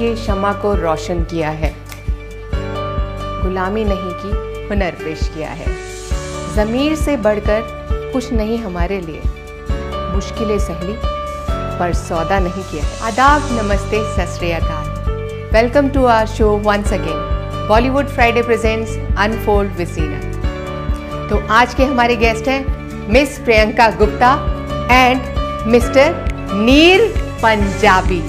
ये शम्मा को रोशन किया है, गुलामी नहीं की हुनर पेश किया है। ज़मीर से बढ़कर कुछ नहीं हमारे लिए, मुश्किलें सहली पर सौदा नहीं किया है। आदाब, नमस्ते, सत श्री अकाल। Welcome to our show once again. Bollywood Friday presents unfold with Zeenat. तो आज के हमारे गेस्ट हैं Miss Priyanka Gupta and Mister Neer Punjabi.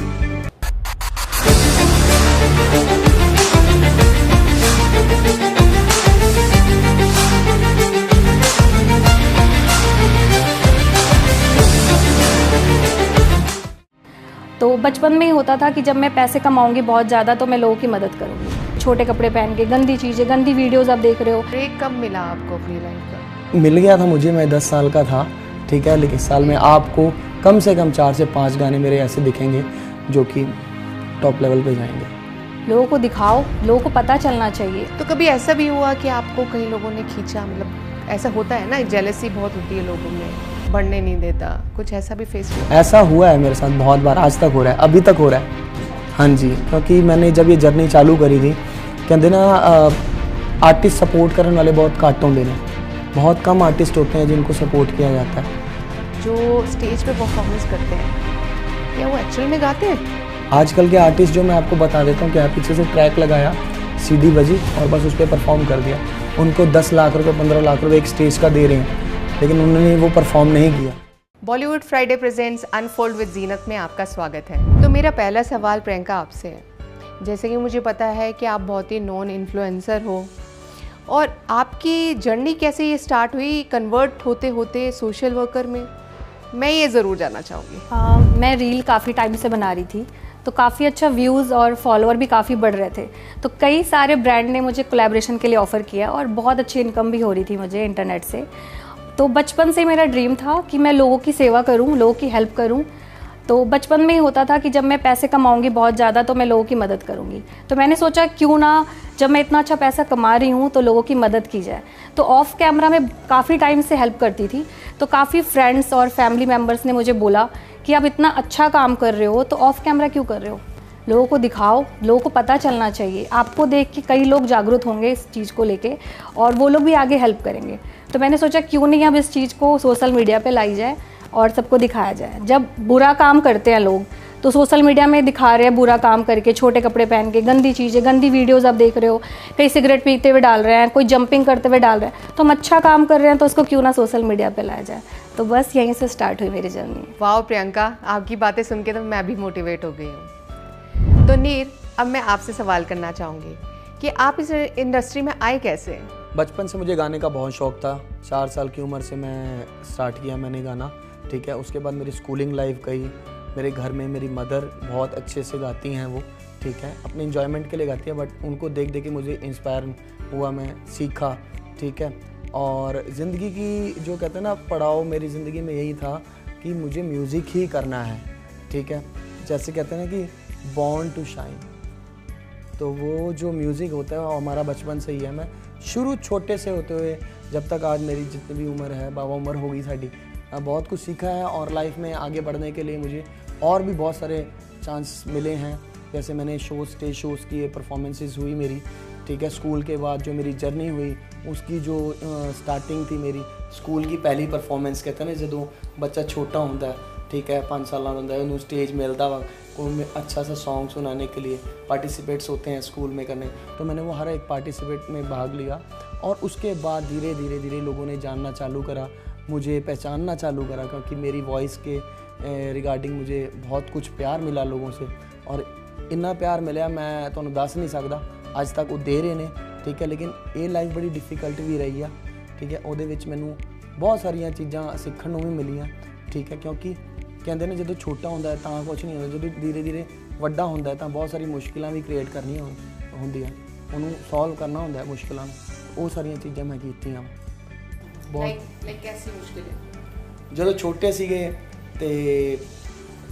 तो बचपन में ही होता था कि जब मैं पैसे कमाऊंगी बहुत ज़्यादा तो मैं लोगों की मदद करूंगी। छोटे कपड़े पहन के, गंदी चीज़ें, गंदी वीडियोस आप देख रहे हो। ब्रेक कब मिला आपको अपनी लाइफ का? मिल गया था मुझे, मैं 10 साल का था, ठीक है। लेकिन साल में आपको कम से कम 4 से 5 गाने मेरे ऐसे दिखेंगे जो कि टॉप लेवल पे जाएंगे। लोगों को दिखाओ, लोगों को पता चलना चाहिए। तो कभी ऐसा भी हुआ कि आपको कई लोगों ने खींचा? मतलब ऐसा होता है ना, जेलसी बहुत होती है लोगों में, बढ़ने नहीं देता, कुछ ऐसा भी फेस हुआ? ऐसा हुआ है मेरे साथ बहुत बार, आज तक हो रहा है, अभी तक हो रहा है। हाँ जी, क्योंकि मैंने जब ये जर्नी चालू करी थी, कहते ना आर्टिस्ट सपोर्ट करने वाले बहुत घੱਟ होंगे ने, बहुत कम आर्टिस्ट होते हैं जिनको सपोर्ट किया जाता है। जो स्टेज पे परफॉर्मेंस करते हैं, क्या वो एक्चुअल में गाते हैं? आजकल के आर्टिस्ट जो मैं आपको बता देता हूँ, क्या पीछे से ट्रैक लगाया, सीडी बजी और बस उस पर परफॉर्म कर दिया। उनको 10 लाख रुपए 15 लाख रुपए एक स्टेज का दे रहे हैं, लेकिन उन्होंने वो परफॉर्म नहीं किया। Bollywood Friday presents unfold with Zeenat में आपका स्वागत है। तो मेरा पहला सवाल प्रियंका आपसे है, जैसे कि मुझे पता है कि आप बहुत ही नॉन इन्फ्लुएंसर हो, और आपकी जर्नी कैसे ये स्टार्ट हुई कन्वर्ट होते होते सोशल वर्कर में, मैं ये ज़रूर जानना चाहूँगी। मैं रील काफ़ी टाइम से बना रही थी, तो काफ़ी अच्छा व्यूज़ और फॉलोअर भी काफ़ी बढ़ रहे थे। तो कई सारे ब्रांड ने मुझे कोलैबोरेशन के लिए ऑफ़र किया और बहुत अच्छी इनकम भी हो रही थी मुझे इंटरनेट से। तो बचपन से मेरा ड्रीम था कि मैं लोगों की सेवा करूं, लोगों की हेल्प करूं। तो बचपन में ही होता था कि जब मैं पैसे कमाऊंगी बहुत ज़्यादा तो मैं लोगों की मदद करूंगी। तो मैंने सोचा क्यों ना, जब मैं इतना अच्छा पैसा कमा रही हूं तो लोगों की मदद की जाए। तो ऑफ कैमरा में काफ़ी टाइम से हेल्प करती थी, तो काफ़ी फ्रेंड्स और फैमिली मेम्बर्स ने मुझे बोला कि आप इतना अच्छा काम कर रहे हो तो ऑफ कैमरा क्यों कर रहे हो, लोगों को दिखाओ, लोगों को पता चलना चाहिए। आपको देख के कई लोग जागरूक होंगे इस चीज़ को लेके और वो लोग भी आगे हेल्प करेंगे। तो मैंने सोचा क्यों नहीं अब इस चीज़ को सोशल मीडिया पे लाई जाए और सबको दिखाया जाए। जब बुरा काम करते हैं लोग तो सोशल मीडिया में दिखा रहे हैं बुरा काम करके, छोटे कपड़े पहन के, गंदी चीज़ें, गंदी वीडियोस आप देख रहे हो, कई सिगरेट पीते हुए डाल रहे हैं, कोई जंपिंग करते हुए डाल रहे हैं। तो हम अच्छा काम कर रहे हैं तो उसको क्यों ना सोशल मीडिया पे लाया जाए। तो बस यहीं से स्टार्ट हुई मेरी जर्नी। वाह प्रियंका, आपकी बातें सुन के तो मैं भी मोटिवेट हो गई हूँ। तो नीर, अब मैं आपसे सवाल करना चाहूँगी कि आप इस इंडस्ट्री में आए कैसे? बचपन से मुझे गाने का बहुत शौक़ था। 4 साल की उम्र से मैं स्टार्ट किया मैंने गाना, ठीक है। उसके बाद मेरी स्कूलिंग लाइफ गई। मेरे घर में मेरी मदर बहुत अच्छे से गाती हैं वो, ठीक है, अपने इंजॉयमेंट के लिए गाती है, बट उनको देख देख के मुझे इंस्पायर हुआ, मैं सीखा, ठीक है। और ज़िंदगी की जो कहते हैं ना पड़ाव मेरी ज़िंदगी में यही था कि मुझे म्यूज़िक ही करना है, ठीक है। जैसे कहते हैं ना कि बॉर्न टू शाइन, तो वो जो म्यूज़िक होता है वो हमारा बचपन से ही है। मैं शुरू छोटे से होते हुए जब तक आज मेरी जितनी भी उम्र है, बाबा उम्र होगी साड़ी, बहुत कुछ सीखा है और लाइफ में आगे बढ़ने के लिए मुझे और भी बहुत सारे चांस मिले हैं। जैसे मैंने स्टेज शोज़ किए, परफॉर्मेंसेस हुई मेरी, ठीक है। स्कूल के बाद जो मेरी जर्नी हुई उसकी जो स्टार्टिंग थी मेरी, स्कूल की पहली परफॉर्मेंस, कहते हैं ना ਜਦੋਂ बच्चा छोटा होता है, ठीक है, 5 साल होता है, उन्हें स्टेज मिलता वा कोई अच्छा सा सॉन्ग सुनाने के लिए, पार्टिसिपेट्स होते हैं स्कूल में करने। तो मैंने वो हर एक पार्टिसिपेट में भाग लिया और उसके बाद धीरे धीरे धीरे लोगों ने जानना चालू करा, मुझे पहचानना चालू करा, क्योंकि मेरी वॉइस के रिगार्डिंग मुझे बहुत कुछ प्यार मिला लोगों से, और इन्ना प्यार मिला मैं तुहानूं दस नहीं सकदा। अज तक वो दे रहे ने, ठीक है, लेकिन ये लाइफ बड़ी डिफिकल्ट भी रही है, ठीक है। ਉਹਦੇ ਵਿੱਚ ਮੈਨੂੰ बहुत सारिया चीज़ां सीखण नूं भी मिलियां, ठीक है, क्योंकि कहते हैं जो छोटा होंदा है तां कुछ नहीं होंदा, जो धीरे धीरे वड्डा होंदा है तां बहुत सारी मुश्किलां भी क्रिएट करनियां होंदियां, उहनूं सॉल्व करना होंदा है मुश्किलां, वो सारिया चीज़ां मैं कीतियां। लाइक कैसी मुश्किलें? ਜਦੋਂ ਛੋਟੇ ਸੀਗੇ ਤੇ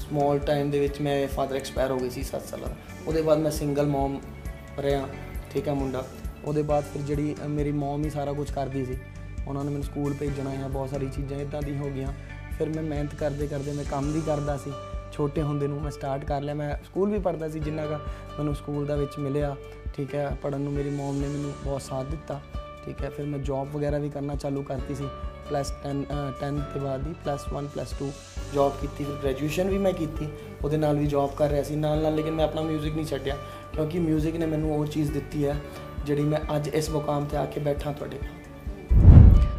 ਸਮॉल टाइम ਦੇ ਵਿੱਚ मैं फादर एक्सपायर हो गई सी 7 ਸਾਲਾਂ ਦਾ। ਉਹਦੇ ਬਾਅਦ मैं सिंगल मॉम ਰਿਹਾ, ठीक है, मुंडा। ਉਹਦੇ ਬਾਅਦ ਫਿਰ ਜਿਹੜੀ ਮੇਰੀ ਮॉम ही सारा कुछ करती सी, उन्होंने मैंने स्कूल भेजना है, बहुत सारी चीज़ां इदां दी हो गई। फिर मैं मेहनत करते करते मैं काम भी करता सी, ਛੋਟੇ ਹੁੰਦੇ ਨੂੰ ਮੈਂ ਸਟਾਰਟ ਕਰ ਲਿਆ। ਮੈਂ ਸਕੂਲ ਵੀ ਪੜ੍ਹਦਾ ਸੀ, ਜਿੰਨਾ ਕੁ ਮੈਨੂੰ ਸਕੂਲ ਦਾ ਵਿੱਚ ਮਿਲਿਆ, ਠੀਕ ਹੈ। ਪੜ੍ਹਨ ਨੂੰ ਮੇਰੀ ਮੋਮ ਨੇ ਮੈਨੂੰ ਬਹੁਤ ਸਾਥ ਦਿੱਤਾ, ਠੀਕ ਹੈ। ਫਿਰ ਮੈਂ ਜੌਬ ਵਗੈਰਾ ਵੀ ਕਰਨਾ ਚਾਲੂ ਕਰਤੀ ਸੀ। +10 ਤੋਂ ਬਾਅਦ ਹੀ +1 +2 ਜੌਬ ਕੀਤੀ, ਫਿਰ ਗ੍ਰੈਜੂਏਸ਼ਨ ਵੀ ਮੈਂ ਕੀਤੀ, ਉਹਦੇ ਨਾਲ ਵੀ ਜੌਬ ਕਰ ਰਿਹਾ ਸੀ ਨਾਲ। ਲੇਕਿਨ ਮੈਂ ਆਪਣਾ ਮਿਊਜ਼ਿਕ ਨਹੀਂ ਛੱਡਿਆ, ਕਿਉਂਕਿ ਮਿਊਜ਼ਿਕ ਨੇ ਮੈਨੂੰ ਉਹ ਚੀਜ਼ ਦਿੱਤੀ ਹੈ ਜਿਹੜੀ मैं आज इस मुकाम पे आके बैठा थोड़े।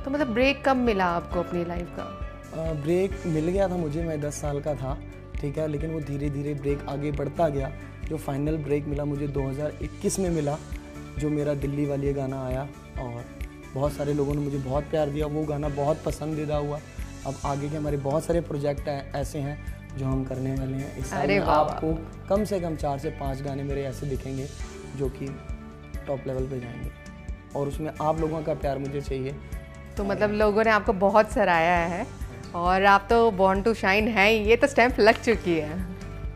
तो मतलब ब्रेक कब मिला आपको अपनी लाइफ का? ब्रेक मिल गया था मुझे, मैं 10 साल का था, ठीक है। लेकिन वो धीरे धीरे ब्रेक आगे बढ़ता गया। जो फाइनल ब्रेक मिला मुझे 2021 में मिला, जो मेरा दिल्ली वाली गाना आया, और बहुत सारे लोगों ने मुझे बहुत प्यार दिया, वो गाना बहुत पसंदीदा हुआ। अब आगे के हमारे बहुत सारे प्रोजेक्ट ऐसे हैं जो हम करने वाले हैं। इस साल में आपको कम से कम 4 से 5 गाने मेरे ऐसे दिखेंगे जो कि टॉप लेवल पे जाएंगे, और उसमें आप लोगों का प्यार मुझे चाहिए। तो मतलब लोगों ने आपको बहुत सराहा है, और आप तो बॉर्न टू शाइन है ही, ये तो स्टैंप लग चुकी है।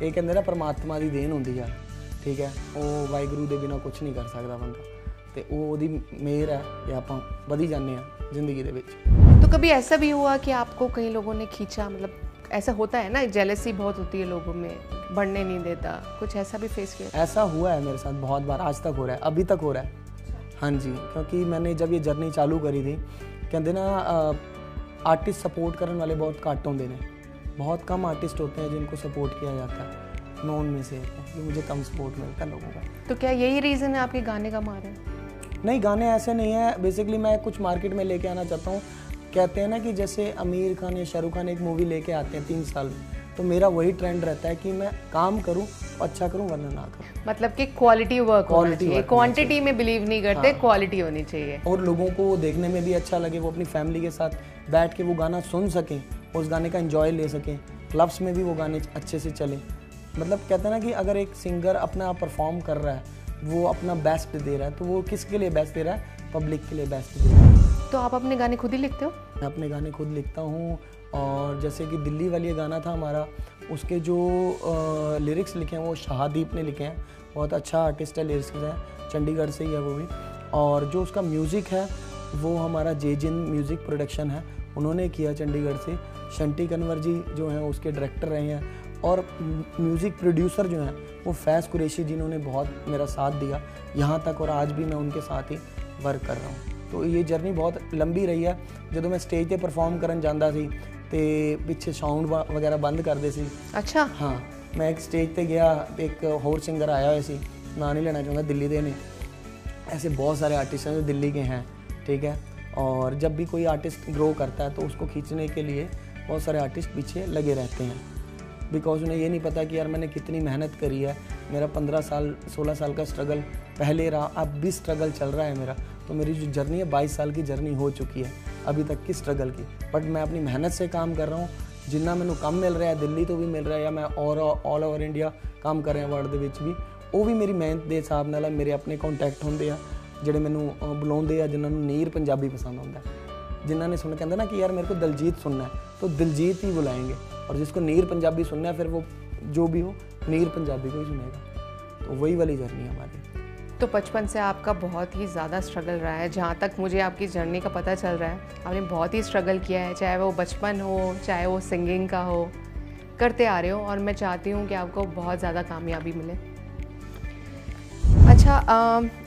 ये कहते ना परमात्मा की देन होंदी है, ठीक है। वो वाहिगुरू के बिना कुछ नहीं कर सकता बंदा, तो वो मेहर है कि आप वधी जाने जिंदगी दे विच। तो कभी ऐसा भी हुआ कि आपको कई लोगों ने खींचा, मतलब ऐसा होता है ना, जेलसी बहुत होती है लोगों में, बढ़ने नहीं देता, कुछ ऐसा भी फेस किया? ऐसा हुआ है मेरे साथ बहुत बार, आज तक हो रहा है, अभी तक हो रहा है। हाँ जी, क्योंकि मैंने जब ये जर्नी चालू करी थी, कहते ना आर्टिस्ट सपोर्ट करने वाले बहुत घट होंगे ने, बहुत कम आर्टिस्ट होते हैं जिनको सपोर्ट किया जाता है। मैं उनमें से कि मुझे कम सपोर्ट मिलता है लोगों का। तो क्या यही रीज़न है आपके गाने का मार है? नहीं, गाने ऐसे नहीं है। बेसिकली मैं कुछ मार्केट में लेके आना चाहता हूँ। कहते हैं ना कि जैसे आमिर खान या शाहरुख खान एक मूवी लेके आते हैं 3 साल में, तो मेरा वही ट्रेंड रहता है कि मैं काम करूं, अच्छा करूं, वरना ना करूं। मतलब कि क्वालिटी वर्क होना चाहिए, क्वांटिटी में बिलीव नहीं करते, क्वालिटी होनी चाहिए। और लोगों को देखने में भी अच्छा लगे, वो अपनी फैमिली के साथ बैठ के वो गाना सुन सकें, उस गाने का एंजॉय ले सकें, क्लब्स में भी वो गाने अच्छे से चले। मतलब कहते हैं ना कि अगर एक सिंगर अपना परफॉर्म कर रहा है, वो अपना बेस्ट दे रहा है, तो वो किसके लिए बेस्ट दे रहा है? पब्लिक के लिए बेस्ट दे रहा है। तो आप अपने गाने खुद ही लिखते हो? मैं अपने गाने खुद लिखता हूँ, और जैसे कि दिल्ली वाली ये गाना था हमारा, उसके जो लिरिक्स लिखे हैं वो शाहदीप ने लिखे हैं। बहुत अच्छा आर्टिस्ट है, लिरिक्स है, चंडीगढ़ से ही है वो भी। और जो उसका म्यूज़िक है वो हमारा जेजिन म्यूज़िक प्रोडक्शन है, उन्होंने किया चंडीगढ़ से। शंटी कन्वर जी जो हैं उसके डायरेक्टर रहे हैं, और म्यूज़िक प्रोड्यूसर जो हैं वो फैज़ कुरैशी, जिन्होंने बहुत मेरा साथ दिया यहाँ तक, और आज भी मैं उनके साथ ही वर्क कर रहा हूँ। तो ये जर्नी बहुत लंबी रही है। जो मैं स्टेज पे परफॉर्म करन जांदा सी ते पिछे साउंड वगैरह बंद करते सी। अच्छा। हाँ, मैं एक स्टेज पे गया, एक होर सिंगर आया हुआ सी, ना नहीं लेना चाहूँगा, दिल्ली दे ने। ऐसे बहुत सारे आर्टिस्ट हैं जो दिल्ली के हैं, ठीक है। और जब भी कोई आर्टिस्ट ग्रो करता है तो उसको खींचने के लिए बहुत सारे आर्टिस्ट पीछे लगे रहते हैं, बिकॉज उन्हें ये नहीं पता कि यार मैंने कितनी मेहनत करी है। मेरा 15 साल 16 साल का स्ट्रगल पहले रहा, अब भी स्ट्रगल चल रहा है मेरा। तो मेरी जो जर्नी है 22 साल की जर्नी हो चुकी है अभी तक की स्ट्रगल की, बट मैं अपनी मेहनत से काम कर रहा हूँ। जिन्ना मैनू कम मिल रहा है दिल्ली तो भी मिल रहा है, या मैं और ऑल ओवर इंडिया काम कर रहा वर्ल्ड ਦੇ ਵਿੱਚ ਵੀ, ਉਹ ਵੀ ਮੇਰੀ ਮਿਹਨਤ ਦੇ ਹਿਸਾਬ ਨਾਲ। ਮੇਰੇ ਆਪਣੇ ਕੰਟੈਕਟ ਹੁੰਦੇ ਆ ਜਿਹੜੇ ਮੈਨੂੰ ਬੁਲਾਉਂਦੇ ਆ, ਜਿਨ੍ਹਾਂ ਨੂੰ ਨੀਰ ਪੰਜਾਬੀ पसंद ਹੁੰਦਾ, जिन्हों ने सुन कहते ना कि यार मेरे को दिलजीत सुनना है, तो दिलजीत ही बुलाएंगे। और जिसको नीर पंजाबी सुनना है, फिर वो जो भी हो नीर पंजाबी को ही सुनेगा। तो वही वाली जर्नी है हमारी। तो बचपन से आपका बहुत ही ज़्यादा स्ट्रगल रहा है, जहाँ तक मुझे आपकी जर्नी का पता चल रहा है। आपने बहुत ही स्ट्रगल किया है, चाहे वो बचपन हो, चाहे वो सिंगिंग का हो, करते आ रहे हो। और मैं चाहती हूँ कि आपको बहुत ज़्यादा कामयाबी मिले। अच्छा,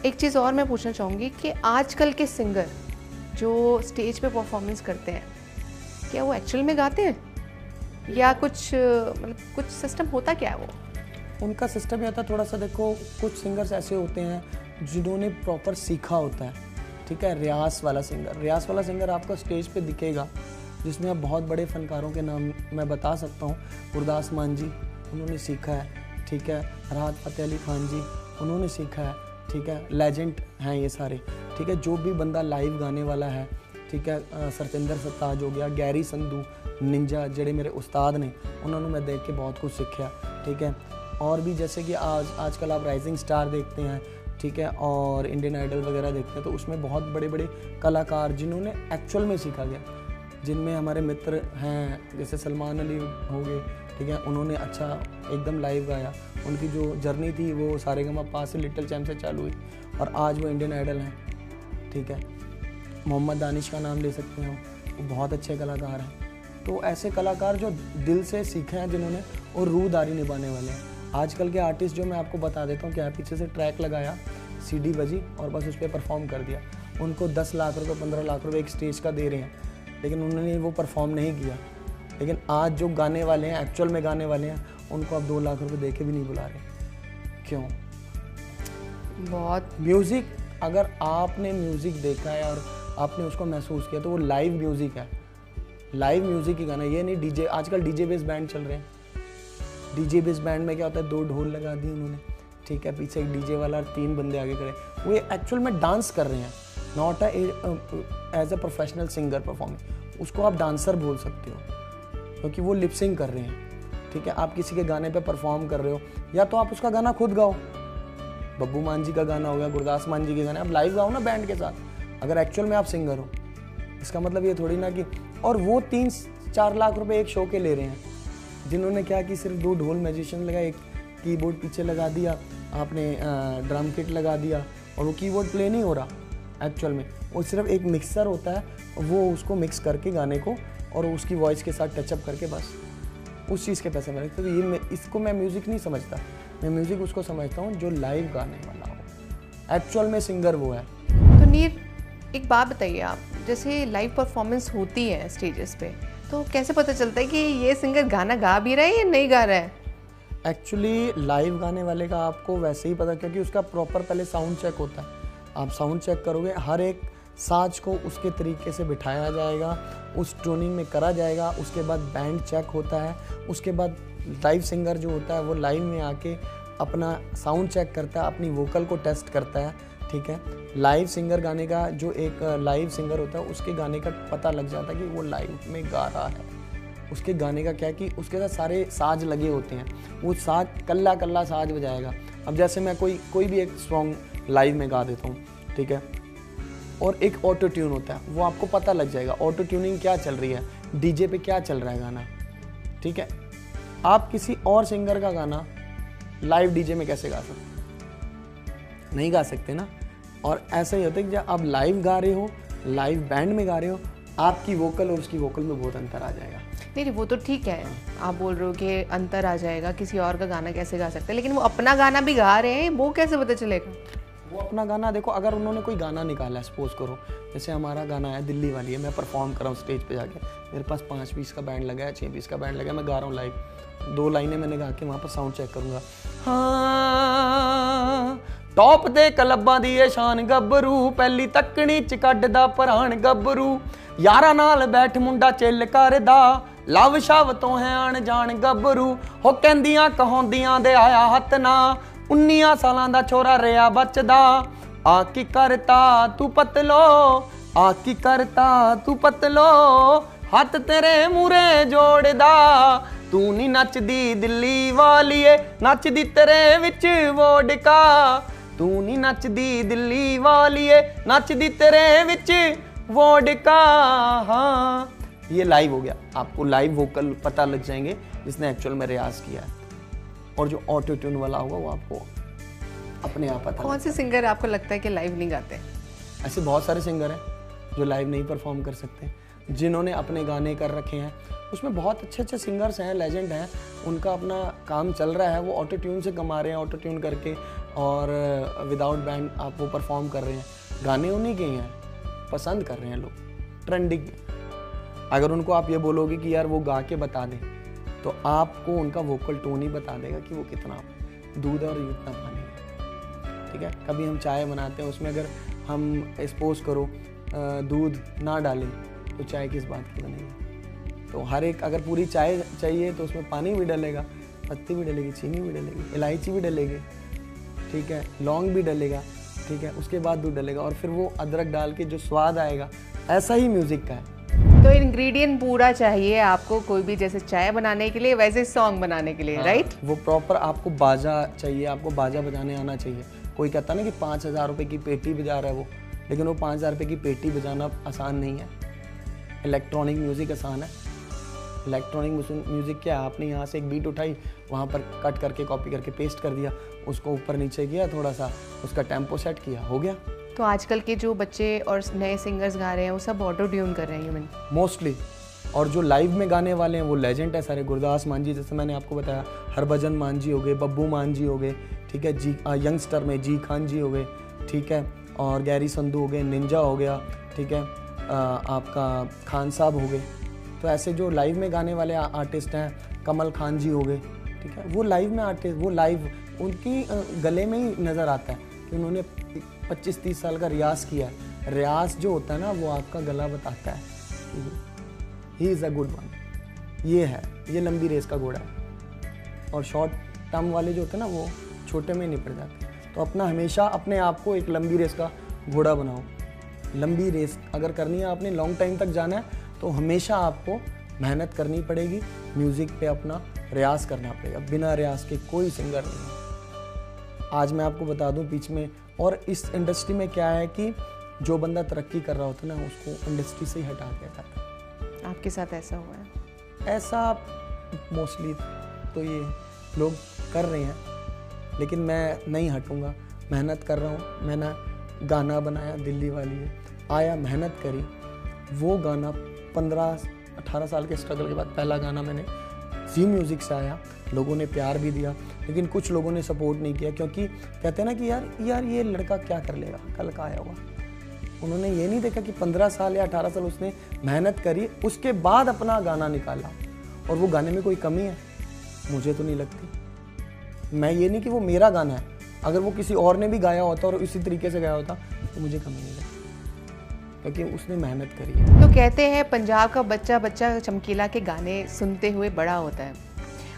एक चीज़ और मैं पूछना चाहूँगी कि आजकल के सिंगर जो स्टेज पे परफॉर्मेंस करते हैं, क्या वो एक्चुअल में गाते हैं, या कुछ मतलब कुछ सिस्टम होता क्या है वो? उनका सिस्टम ये होता है थोड़ा सा, देखो कुछ सिंगर्स ऐसे होते हैं जिन्होंने प्रॉपर सीखा होता है, ठीक है। रियाज वाला सिंगर आपका स्टेज पे दिखेगा, जिसमें आप बहुत बड़े फनकारों के नाम मैं बता सकता हूँ। गुरदास मान जी, उन्होंने सीखा है, ठीक है। राहत फ़तेह अली खान जी, उन्होंने सीखा है, ठीक है। लेजेंड हैं ये सारे, ठीक है। जो भी बंदा लाइव गाने वाला है, ठीक है। सरचिंदर सरताज हो गया, गैरी संधू, निंजा, जेडे मेरे उस्ताद ने, उन्होंने मैं देख के बहुत कुछ सीखा, ठीक है। और भी जैसे कि आजकल आप राइजिंग स्टार देखते हैं, ठीक है, और इंडियन आइडल वगैरह देखते हैं, तो उसमें बहुत बड़े बड़े कलाकार जिन्होंने एक्चुअल में सीखा गया, जिनमें हमारे मित्र हैं जैसे सलमान अली हो गए, ठीक है। उन्होंने अच्छा एकदम लाइव गाया। उनकी जो जर्नी थी वो सारेगामा से लिटिल चैम्प से चालू हुई, और आज वो इंडियन आइडल हैं, ठीक है। मोहम्मद दानिश का नाम ले सकते हैं, वो बहुत अच्छे कलाकार हैं। तो ऐसे कलाकार जो दिल से सीखे हैं जिन्होंने, और रूदारी निभाने वाले हैं। आजकल के आर्टिस्ट जो मैं आपको बता देता हूँ, क्या पीछे से ट्रैक लगाया, सीडी बजी और बस उस पर परफॉर्म कर दिया। उनको 10 लाख रुपए 15 लाख रुपए एक स्टेज का दे रहे हैं, लेकिन उन्होंने वो परफॉर्म नहीं किया। लेकिन आज जो गाने वाले हैं, एक्चुअल में गाने वाले हैं, उनको अब 2 लाख रुपए दे के भी नहीं बुला रहे। क्यों? बहुत म्यूज़िक, अगर आपने म्यूज़िक देखा है और आपने उसको महसूस किया तो वो लाइव म्यूज़िक है, लाइव म्यूज़िक ही गाना। ये नहीं डीजे, आजकल डीजे बेस बैंड चल रहे हैं। डीजे बेस बैंड में क्या होता है, 2 ढोल लगा दिए उन्होंने, ठीक है, पीछे एक डीजे वाला और 3 बंदे आगे खड़े, वो ये एक्चुअल में डांस कर रहे हैं, not as a professional singer performing. उसको आप डांसर बोल सकते हो क्योंकि वो लिपसिंग कर रहे हैं, ठीक है। आप किसी के गाने पे परफॉर्म कर रहे हो, या तो आप उसका गाना खुद गाओ, बब्बू मान जी का गाना हो गया, गुरदास मान जी के गाने आप लाइव गाओ ना बैंड के साथ, अगर एक्चुअल में आप सिंगर हो। इसका मतलब ये थोड़ी ना कि, और वो 3-4 लाख रुपए एक शो के ले रहे हैं, जिन्होंने क्या कि सिर्फ 2 ढोल म्यूजिशियन लगा, एक कीबोर्ड पीछे लगा दिया, आपने ड्रम किट लगा दिया और वो कीबोर्ड प्ले नहीं हो रहा एक्चुअल में, वो सिर्फ एक मिक्सर होता है, वो उसको मिक्स करके गाने को और उसकी वॉइस के साथ टचअप करके बस उस चीज़ के पैसे मिले। तो ये इसको मैं म्यूज़िक नहीं समझता, मैं म्यूज़िक उसको समझता हूँ जो लाइव गाने वाला हो, एक्चुअल में सिंगर वो है। तो नीर, एक बात बताइए आप, जैसे लाइव परफॉर्मेंस होती है स्टेजेस पे, तो कैसे पता चलता है कि ये सिंगर गाना गा भी रहा है या नहीं गा रहा है? एक्चुअली लाइव गाने वाले का आपको वैसे ही पता, क्योंकि उसका प्रॉपर पहले साउंड चेक होता है। आप साउंड चेक करोगे, हर एक साज को उसके तरीके से बिठाया जाएगा, उस ट्यूनिंग में करा जाएगा, उसके बाद बैंड चेक होता है, उसके बाद लाइव सिंगर जो होता है वो लाइव में आके अपना साउंड चेक करता है, अपनी वोकल को टेस्ट करता है, ठीक है। लाइव सिंगर गाने का, जो एक लाइव सिंगर होता है उसके गाने का पता लग जाता है कि वो लाइव में गा रहा है। उसके गाने का क्या है कि उसके साथ सारे साज लगे होते हैं, वो साज कल्ला कल्ला साज बजाएगा। अब जैसे मैं कोई भी एक सॉन्ग लाइव में गा देता हूँ, ठीक है, और एक ऑटो ट्यून होता है, वो आपको पता लग जाएगा ऑटो ट्यूनिंग क्या चल रही है, डीजे पे क्या चल रहा है गाना, ठीक है। आप किसी और सिंगर का गाना लाइव डीजे में कैसे गा सकते? नहीं गा सकते ना। और ऐसा ही होता है कि जब आप लाइव गा रहे हो, लाइव बैंड में गा रहे हो, आपकी वोकल और उसकी वोकल में बहुत अंतर आ जाएगा। नहीं, वो तो ठीक है, आप बोल रहे हो कि अंतर आ जाएगा, किसी और का गाना कैसे गा सकते हैं, लेकिन वो अपना गाना भी गा रहे हैं, वो कैसे पता चलेगा? वो अपना गाना देखो, अगर उन्होंने कोई गाना निकाला है, सपोज करो जैसे हमारा गाना है दिल्ली वाली है, मैं परफॉर्म कर रहा हूँ स्टेज पे जाके, मेरे पास 5 पीस का बैंड लगा है, 6 पीस का बैंड लगा है, मैं गा रहा हूँ लाइव, 2 लाइनें मैंने गा के वहाँ पर साउंड चेक करूँगा। हाँ टॉप दे क्लब्बां दी ये शान गब्बरू, पहली तकनी च कड्डदा परान गब्बरू, यारा नाल बैठ मुंडा चिल करदा, लव शव तो है आन जान गब्बरू, हो कहंदियां कहोंदियां दे आया हथ ना, 19 सालां दा छोरा रिया बचदा, आ की करता तू पतलो, आ की करता तू पतलो, हथ तेरे मूरे जोड़दा, तू नी नचदी दिल्ली वालीए, नचदी तेरे विच वोडका, तू नी नचदी दिल्ली वालीए, नचदी तेरे विच वोडका। हाँ ये लाइव हो गया, आपको लाइव वोकल पता लग जाएंगे जिसने एक्चुअल में रियाज किया है, और जो ऑटो ट्यून वाला होगा वो आपको अपने आप पता। कौन से सिंगर आपको लगता है कि लाइव नहीं गाते? ऐसे बहुत सारे सिंगर हैं जो लाइव नहीं परफॉर्म कर सकते, जिन्होंने अपने गाने कर रखे हैं, उसमें बहुत अच्छे अच्छे सिंगर्स हैं, लेजेंड हैं, उनका अपना काम चल रहा है, वो ऑटो ट्यून से कमा रहे हैं, ऑटो ट्यून करके, और विदाउट बैंड आप वो परफॉर्म कर रहे हैं, गाने उन्हीं के हैं, पसंद कर रहे हैं लोग, ट्रेंडिंग। अगर उनको आप ये बोलोगे कि यार वो गा के बता दें, तो आपको उनका वोकल टोन ही बता देगा कि वो कितना दूध और कितना पानी है, ठीक है। कभी हम चाय बनाते हैं, उसमें अगर हम सपोज करो दूध ना डालें तो चाय किस बात की बनेगी? तो हर एक, अगर पूरी चाय चाहिए तो उसमें पानी भी डलेगा, पत्ती भी डलेगी, चीनी भी डलेगी, इलायची भी डलेगी, ठीक है, लौंग भी डलेगा, ठीक है, उसके बाद दूध डलेगा, और फिर वो अदरक डाल के जो स्वाद आएगा, ऐसा ही म्यूज़िक का है। तो इंग्रेडिएंट पूरा चाहिए आपको, कोई भी, जैसे चाय बनाने के लिए वैसे सॉन्ग बनाने के लिए, राइट? वो प्रॉपर आपको बाजा चाहिए, आपको बाजा बजाने आना चाहिए। कोई कहता है ना कि 5,000 रुपये की पेटी बजा रहा है वो, लेकिन वो 5,000 रुपये की पेटी बजाना आसान नहीं है। इलेक्ट्रॉनिक म्यूज़िक आसान है। इलेक्ट्रॉनिक म्यूज़िक क्या है, आपने यहाँ से एक बीट उठाई, वहाँ पर कट करके कॉपी करके पेस्ट कर दिया, उसको ऊपर नीचे किया, थोड़ा सा उसका टेम्पो सेट किया, हो गया। तो आजकल के जो बच्चे और नए सिंगर्स गा रहे हैं वो सब ऑटो ट्यून कर रहे हैं, ह्यूमन मोस्टली और जो लाइव में गाने वाले हैं वो लेजेंड है सारे। गुरदास मान जी, जैसे मैंने आपको बताया, हरभजन मान जी हो गए, बब्बू मान जी हो गए, ठीक है जी, यंगस्टर में जी खान जी हो गए, ठीक है, और गैरी संधू हो गए, निंजा हो गया, ठीक है, आपका खान साहब हो गए। तो ऐसे जो लाइव में गाने वाले आर्टिस्ट हैं, कमल खान जी हो गए, ठीक है, वो लाइव में आर्टिस्ट, वो लाइव उनकी गले में ही नज़र आता है कि उन्होंने 25-30 साल का रियाज किया है। रियाज जो होता है ना, वो आपका गला बताता है, he is a good one. ये है, ये लंबी रेस का घोड़ा है। और शॉर्ट टर्म वाले जो होते हैं ना, वो छोटे में निपट जाते हैं। तो अपना हमेशा अपने आप को एक लंबी रेस का घोड़ा बनाओ। लंबी रेस अगर करनी है, आपने लॉन्ग टाइम तक जाना है, तो हमेशा आपको मेहनत करनी पड़ेगी, म्यूज़िक पे अपना रियाज करना पड़ेगा। बिना रियाज के कोई सिंगर नहीं है। आज मैं आपको बता दूं बीच में, और इस इंडस्ट्री में क्या है कि जो बंदा तरक्की कर रहा होता है ना, उसको इंडस्ट्री से ही हटा दिया जाता है। आपके साथ ऐसा हुआ है? ऐसा मोस्टली तो ये लोग कर रहे हैं, लेकिन मैं नहीं हटूंगा। मेहनत कर रहा हूँ। मैंने गाना बनाया दिल्ली वाली है, आया, मेहनत करी, वो गाना 15-18 साल के स्ट्रगल के बाद पहला गाना मैंने जी म्यूज़िक से आया। लोगों ने प्यार भी दिया, लेकिन कुछ लोगों ने सपोर्ट नहीं किया, क्योंकि कहते हैं ना कि यार ये लड़का क्या कर लेगा, कल का आया हुआ। उन्होंने ये नहीं देखा कि 15 साल या 18 साल उसने मेहनत करी, उसके बाद अपना गाना निकाला, और वो गाने में कोई कमी है? मुझे तो नहीं लगती। मैं ये नहीं कि वो मेरा गाना है, अगर वो किसी और ने भी गाया होता और इसी तरीके से गाया होता तो मुझे कमी नहीं लगती, क्योंकि उसने मेहनत करी है। तो कहते हैं पंजाब का बच्चा बच्चा चमकीला के गाने सुनते हुए बड़ा होता है,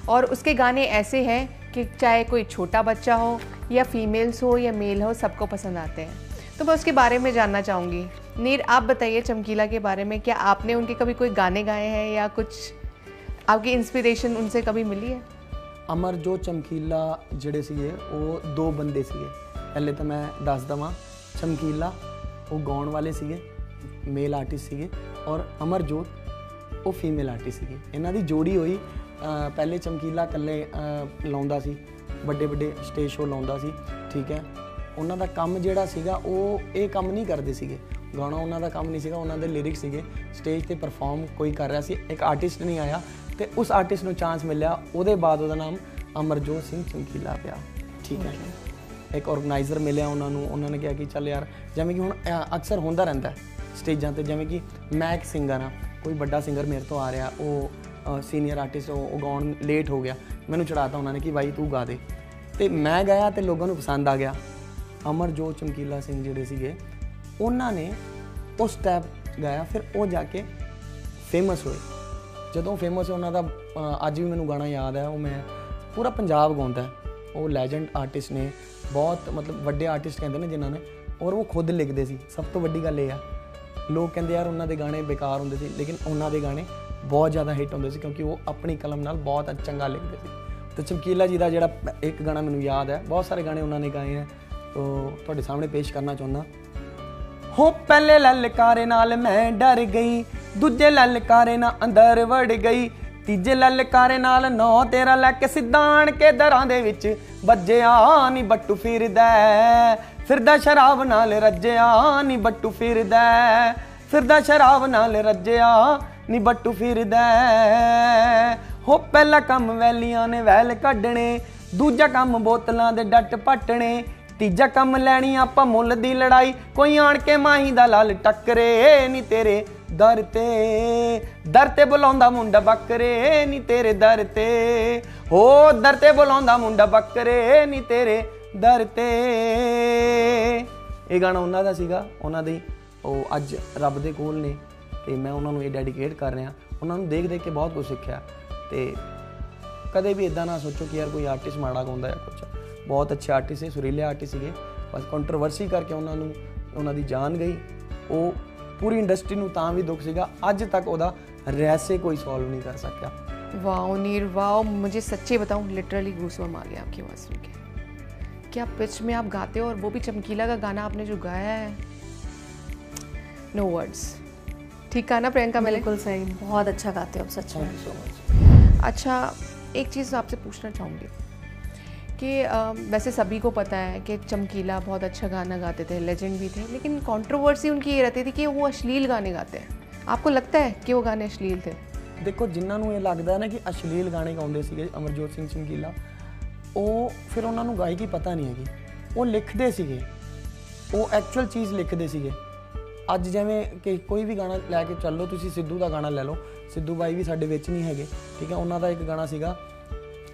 और उसके गाने ऐसे हैं कि चाहे कोई छोटा बच्चा हो या फीमेल्स हो या मेल हो, सबको पसंद आते हैं। तो मैं उसके बारे में जानना चाहूँगी। नीर, आप बताइए चमकीला के बारे में, क्या आपने उनके कभी कोई गाने गाए हैं या कुछ आपकी इंस्पिरेशन उनसे कभी मिली है? अमरजोत चमकीला ਜਿਹੜੇ ਸੀਗੇ ਉਹ ਦੋ ਬੰਦੇ ਸੀਗੇ। ਪਹਿਲੇ ਤਾਂ ਮੈਂ ਦੱਸ ਦਵਾਂ, ਚਮਕੀਲਾ ਉਹ ਗਾਉਣ ਵਾਲੇ ਸੀਗੇ, ਮੇਲ ਆਰਟਿਸਟ ਸੀਗੇ, ਔਰ ਅਮਰਜੋਤ ਉਹ ਫੀਮੇਲ ਆਰਟਿਸਟ ਸੀਗੇ। ਇਹਨਾਂ ਦੀ ਜੋੜੀ ਹੋਈ। ਪਹਿਲੇ ਚਮਕੀਲਾ ਇਕੱਲੇ ਲਾਉਂਦਾ ਸੀ, ਵੱਡੇ ਵੱਡੇ ਸਟੇਜ ਸ਼ੋਅ ਲਾਉਂਦਾ ਸੀ, ਠੀਕ ਹੈ। ਉਹਨਾਂ ਦਾ ਕੰਮ ਜਿਹੜਾ ਸੀਗਾ ਉਹ ਇਹ ਕੰਮ ਨਹੀਂ ਕਰਦੇ ਸੀਗੇ, ਗਾਣਾ ਉਹਨਾਂ ਦਾ ਕੰਮ ਨਹੀਂ ਸੀਗਾ, ਉਹਨਾਂ ਦੇ ਲਿਰਿਕਸ ਸੀਗੇ। ਸਟੇਜ ਤੇ ਪਰਫਾਰਮ ਕੋਈ ਕਰ ਰਿਹਾ ਸੀ, ਇੱਕ ਆਰਟਿਸਟ ਨਹੀਂ ਆਇਆ ਤੇ ਉਸ ਆਰਟਿਸਟ ਨੂੰ ਚਾਂਸ ਮਿਲਿਆ, ਉਹਦੇ ਬਾਅਦ ਉਹਦਾ ਨਾਮ ਅਮਰਜੋਤ ਸਿੰਘ ਚਮਕੀਲਾ ਪਿਆ, ਠੀਕ ਹੈ। ਇੱਕ ਆਰਗੇਨਾਈਜ਼ਰ ਮਿਲਿਆ ਉਹਨਾਂ ਨੂੰ, ਉਹਨਾਂ ਨੇ ਕਿਹਾ ਕਿ ਚੱਲ ਯਾਰ, ਜਿਵੇਂ ਕਿ ਹੁਣ ਅਕਸਰ ਹੁੰਦਾ ਰਹਿੰਦਾ ਸਟੇਜਾਂ ਤੇ, ਜਿਵੇਂ ਕਿ ਮੈਂ ਇੱਕ ਸਿੰਗਰ ਹਾਂ, ਕੋਈ ਵੱਡਾ ਸਿੰਗਰ ਮੇਰੇ ਤੋਂ ਆ ਰਿਹਾ, ਉਹ ਸੀਨੀਅਰ ਆਰਟਿਸਟ, ਉਹ ਗਾਉਣ ਲੇਟ ਹੋ ਗਿਆ, ਮੈਨੂੰ ਚੜਾਤਾ ਉਹਨਾਂ ਨੇ ਕਿ ਬਾਈ ਤੂੰ ਗਾ ਦੇ, ਤੇ ਮੈਂ ਗਾਇਆ ਤੇ ਲੋਕਾਂ ਨੂੰ ਪਸੰਦ ਆ ਗਿਆ। ਅਮਰਜੋਤ ਚਮਕੀਲਾ ਸਿੰਘ ਜਿਹੜੇ ਸੀਗੇ, ਉਹਨਾਂ ਨੇ ਉਹ ਸਟੈਪ ਗਾਇਆ, ਫਿਰ ਉਹ ਜਾ ਕੇ ਫੇਮਸ ਹੋਏ। ਜਦੋਂ ਫੇਮਸ ਉਹਨਾਂ ਦਾ ਅੱਜ ਵੀ ਮੈਨੂੰ ਗਾਣਾ ਯਾਦ ਹੈ, ਉਹ ਮੈਂ ਪੂਰਾ ਪੰਜਾਬ ਗਾਉਂਦਾ। ਉਹ ਲੈਜੈਂਡ ਆਰਟਿਸਟ ਨੇ, ਬਹੁਤ ਮਤਲਬ ਵੱਡੇ ਆਰਟਿਸਟ ਕਹਿੰਦੇ ਨੇ ਜਿਨ੍ਹਾਂ ਨੇ, ਔਰ ਉਹ ਖੁਦ ਲਿਖਦੇ ਸੀ। ਸਭ ਤੋਂ ਵੱਡੀ ਗੱਲ ਇਹ ਆ, ਲੋਕ ਕਹਿੰਦੇ ਯਾਰ ਉਹਨਾਂ ਦੇ ਗਾਣੇ ਬੇਕਾਰ ਹੁੰਦੇ ਸੀ, ਲੇਕਿਨ ਉਹਨਾਂ ਦੇ ਗਾਣੇ ਬਹੁਤ ਜ਼ਿਆਦਾ ਹਿੱਟ ਹੁੰਦੇ ਸੀ, ਕਿਉਂਕਿ ਉਹ ਆਪਣੀ ਕਲਮ ਨਾਲ ਬਹੁਤ ਚੰਗਾ ਲਿਖਦੇ ਸੀ। ਤੇ ਚਮਕੀਲਾ ਜੀ ਦਾ ਜਿਹੜਾ ਇੱਕ ਗਾਣਾ ਮੈਨੂੰ ਯਾਦ ਹੈ, ਬਹੁਤ ਸਾਰੇ ਗਾਣੇ ਉਹਨਾਂ ਨੇ ਗਾਏ ਹੈ, ਤੋ ਤੁਹਾਡੇ ਸਾਹਮਣੇ ਪੇਸ਼ ਕਰਨਾ ਚਾਹੁੰਦਾ। ਹੋ ਪਹਿਲੇ ਲਲਕਾਰੇ ਨਾਲ ਮੈਂ ਡਰ ਗਈ, ਦੂਜੇ ਲਲਕਾਰੇ ਨਾਲ ਅੰਦਰ ਵੜ ਗਈ, ਤੀਜੇ ਲਲਕਾਰੇ ਨਾਲ ਨੌ ਤੇਰਾ ਲੈ ਕੇ ਸਿੱਧਾ ਆਣ ਕੇ ਦਰਾਂ ਦੇ ਵਿੱਚ ਵੱਜਿਆ ਨੀ ਬੱਟੂ ਫਿਰਦਾ, ਫਿਰਦਾ ਸ਼ਰਾਬ ਨਾਲ ਰੱਜਿਆ ਨੀ ਬੱਟੂ ਫਿਰਦਾ, ਫਿਰਦਾ ਸ਼ਰਾਬ ਨਾਲ ਰੱਜਿਆ ਨੀ ਬੱਟੂ ਫਿਰਦਾ। ਹੋ ਪਹਿਲਾ ਕੰਮ ਵੈਲੀਆਂ ਨੇ ਵੈਲ ਕੱਢਣੇ, ਦੂਜਾ ਕੰਮ ਬੋਤਲਾਂ ਦੇ ਡੱਟ ਪੱਟਣੇ, ਤੀਜਾ ਕੰਮ ਲੈਣੀ ਆਪਾਂ ਮੁੱਲ ਦੀ ਲੜਾਈ, ਕੋਈ ਆਣ ਕੇ ਮਾਹੀ ਦਾ ਲਾਲ ਟੱਕਰੇ ਨੀ ਤੇਰੇ ਦਰ ਤੇ ਬੁਲਾਉਂਦਾ ਮੁੰਡਾ ਬੱਕਰੇ ਨੀ ਤੇਰੇ ਦਰ ਤੇ, ਹੋ ਦਰ ਤੇ ਬੁਲਾਉਂਦਾ ਮੁੰਡਾ ਬੱਕਰੇ ਨੀ ਤੇਰੇ ਦਰ ਤੇ। ਇਹ ਗਾਣਾ ਉਹਨਾਂ ਦਾ ਸੀਗਾ, ਉਹਨਾਂ ਦੀ ਉਹ ਅੱਜ ਰੱਬ ਦੇ ਕੋਲ ਨੇ, ਤੇ ਮੈਂ ਉਹਨਾਂ ਨੂੰ ਇਹ ਡੈਡੀਕੇਟ ਕਰ ਰਿਹਾ। ਉਹਨਾਂ ਨੂੰ ਦੇਖ ਦੇਖ ਕੇ ਬਹੁਤ ਕੁਝ ਸਿੱਖਿਆ, ਤੇ ਕਦੇ ਵੀ ਇੱਦਾਂ ਨਾ ਸੋਚੋ ਕਿ ਯਾਰ ਕੋਈ ਆਰਟਿਸਟ ਮਾੜਾ ਗਾਉਂਦਾ ਜਾਂ ਕੁਛ। ਬਹੁਤ ਅੱਛੇ ਆਰਟਿਸਟ ਸੀ, ਸੁਰੀਲੇ ਆਰਟਿਸਟ ਸੀਗੇ, ਬਸ ਕੰਟਰੋਵਰਸੀ ਕਰਕੇ ਉਹਨਾਂ ਦੀ ਜਾਨ ਗਈ। ਉਹ पूरी इंडस्ट्री ਨੂੰ ਤਾਂ ਵੀ ਦੁੱਖ ਸੀਗਾ, ਅੱਜ तक ਉਹਦਾ रहस्य कोई सॉल्व नहीं कर सका। वाओ नीर, वाओ, मुझे सच्चे बताऊं लिटरली गूज़बम्प आ गया आपकी आवाज़ सुन के। क्या पिच में आप गाते हो, और वो भी चमकीला का गाना आपने जो गाया है, नो वर्ड्स। ठीक कहा ना प्रियंका? बिल्कुल सही, बहुत अच्छा गाते हो आप, सच में। Thank you so much. अच्छा, एक चीज़ आपसे पूछना चाहूँगी कि वैसे सभी को पता है कि चमकीला बहुत अच्छा गाना गाते थे, लेजेंड भी थे, लेकिन कंट्रोवर्सी उनकी ये रहती थी कि वो अश्लील गाने गाते हैं। आपको लगता है कि वो गाने अश्लील थे? ਦੇਖੋ ਜਿਨ੍ਹਾਂ ਨੂੰ ਇਹ ਲੱਗਦਾ ਨਾ ਕਿ ਅਸ਼ਲੀਲ ਗਾਣੇ ਗਾਉਂਦੇ ਸੀਗੇ ਅਮਰਜੋਤ ਸਿੰਘ ਚਮਕੀਲਾ, ਉਹ ਫਿਰ ਉਹਨਾਂ ਨੂੰ ਗਾਇਕੀ ਪਤਾ ਨਹੀਂ ਹੈਗੀ। ਉਹ ਲਿਖਦੇ ਸੀਗੇ, ਉਹ ਐਕਚੁਅਲ ਚੀਜ਼ ਲਿਖਦੇ ਸੀਗੇ। ਅੱਜ ਜਿਵੇਂ ਕਿ ਕੋਈ ਵੀ ਗਾਣਾ ਲੈ ਕੇ ਚੱਲੋ, ਤੁਸੀਂ ਸਿੱਧੂ ਦਾ ਗਾਣਾ ਲੈ ਲਓ, ਸਿੱਧੂ ਬਾਈ ਵੀ ਸਾਡੇ ਵਿੱਚ ਨਹੀਂ ਹੈਗੇ, ਠੀਕ ਹੈ। ਉਹਨਾਂ ਦਾ ਇੱਕ ਗਾਣਾ ਸੀਗਾ,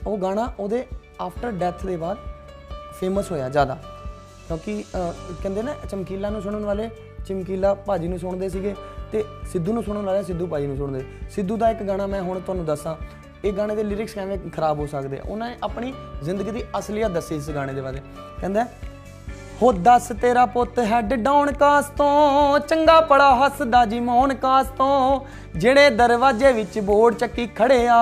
ਉਹ ਗਾਣਾ ਉਹਦੇ ਆਫਟਰ ਡੈਥ ਦੇ ਬਾਅਦ ਫੇਮਸ ਹੋਇਆ ਜ਼ਿਆਦਾ, ਕਿਉਂਕਿ ਕਹਿੰਦੇ ਨਾ ਚਮਕੀਲਾ ਨੂੰ ਸੁਣਨ ਵਾਲੇ ਚਮਕੀਲਾ ਭਾਜੀ ਨੂੰ ਸੁਣਦੇ ਸੀਗੇ ਤੇ ਸਿੱਧੂ ਨੂੰ ਸੁਣਨ ਵਾਲੇ ਸਿੱਧੂ ਭਾਜੀ ਨੂੰ ਸੁਣਦੇ। ਸਿੱਧੂ ਦਾ ਇੱਕ ਗਾਣਾ ਮੈਂ ਹੁਣ ਤੁਹਾਨੂੰ ਦੱਸਾਂ, ਇਹ ਗਾਣੇ ਦੇ ਲਿਰਿਕਸ ਕਿਵੇਂ ਖਰਾਬ ਹੋ ਸਕਦੇ ਆ। ਉਹਨਾਂ ਨੇ ਆਪਣੀ ਜ਼ਿੰਦਗੀ ਦੀ ਅਸਲੀਅਤ ਦੱਸੀ ਇਸ ਗਾਣੇ ਦੇ ਬਾਰੇ। ਕਹਿੰਦਾ ਹੋ ਦੱਸ ਤੇਰਾ ਪੁੱਤ ਹੈਡ ਡਾਊਨ ਕਾਸ ਤੋਂ, ਚੰਗਾ ਪੜਾ ਹੱਸਦਾ ਜੀ ਮੌਨ ਕਾਸ ਤੋਂ, ਜਿਹੜੇ ਦਰਵਾਜ਼ੇ ਵਿੱਚ ਬੋਰਡ ਚੱਕੀ ਖੜਿਆ,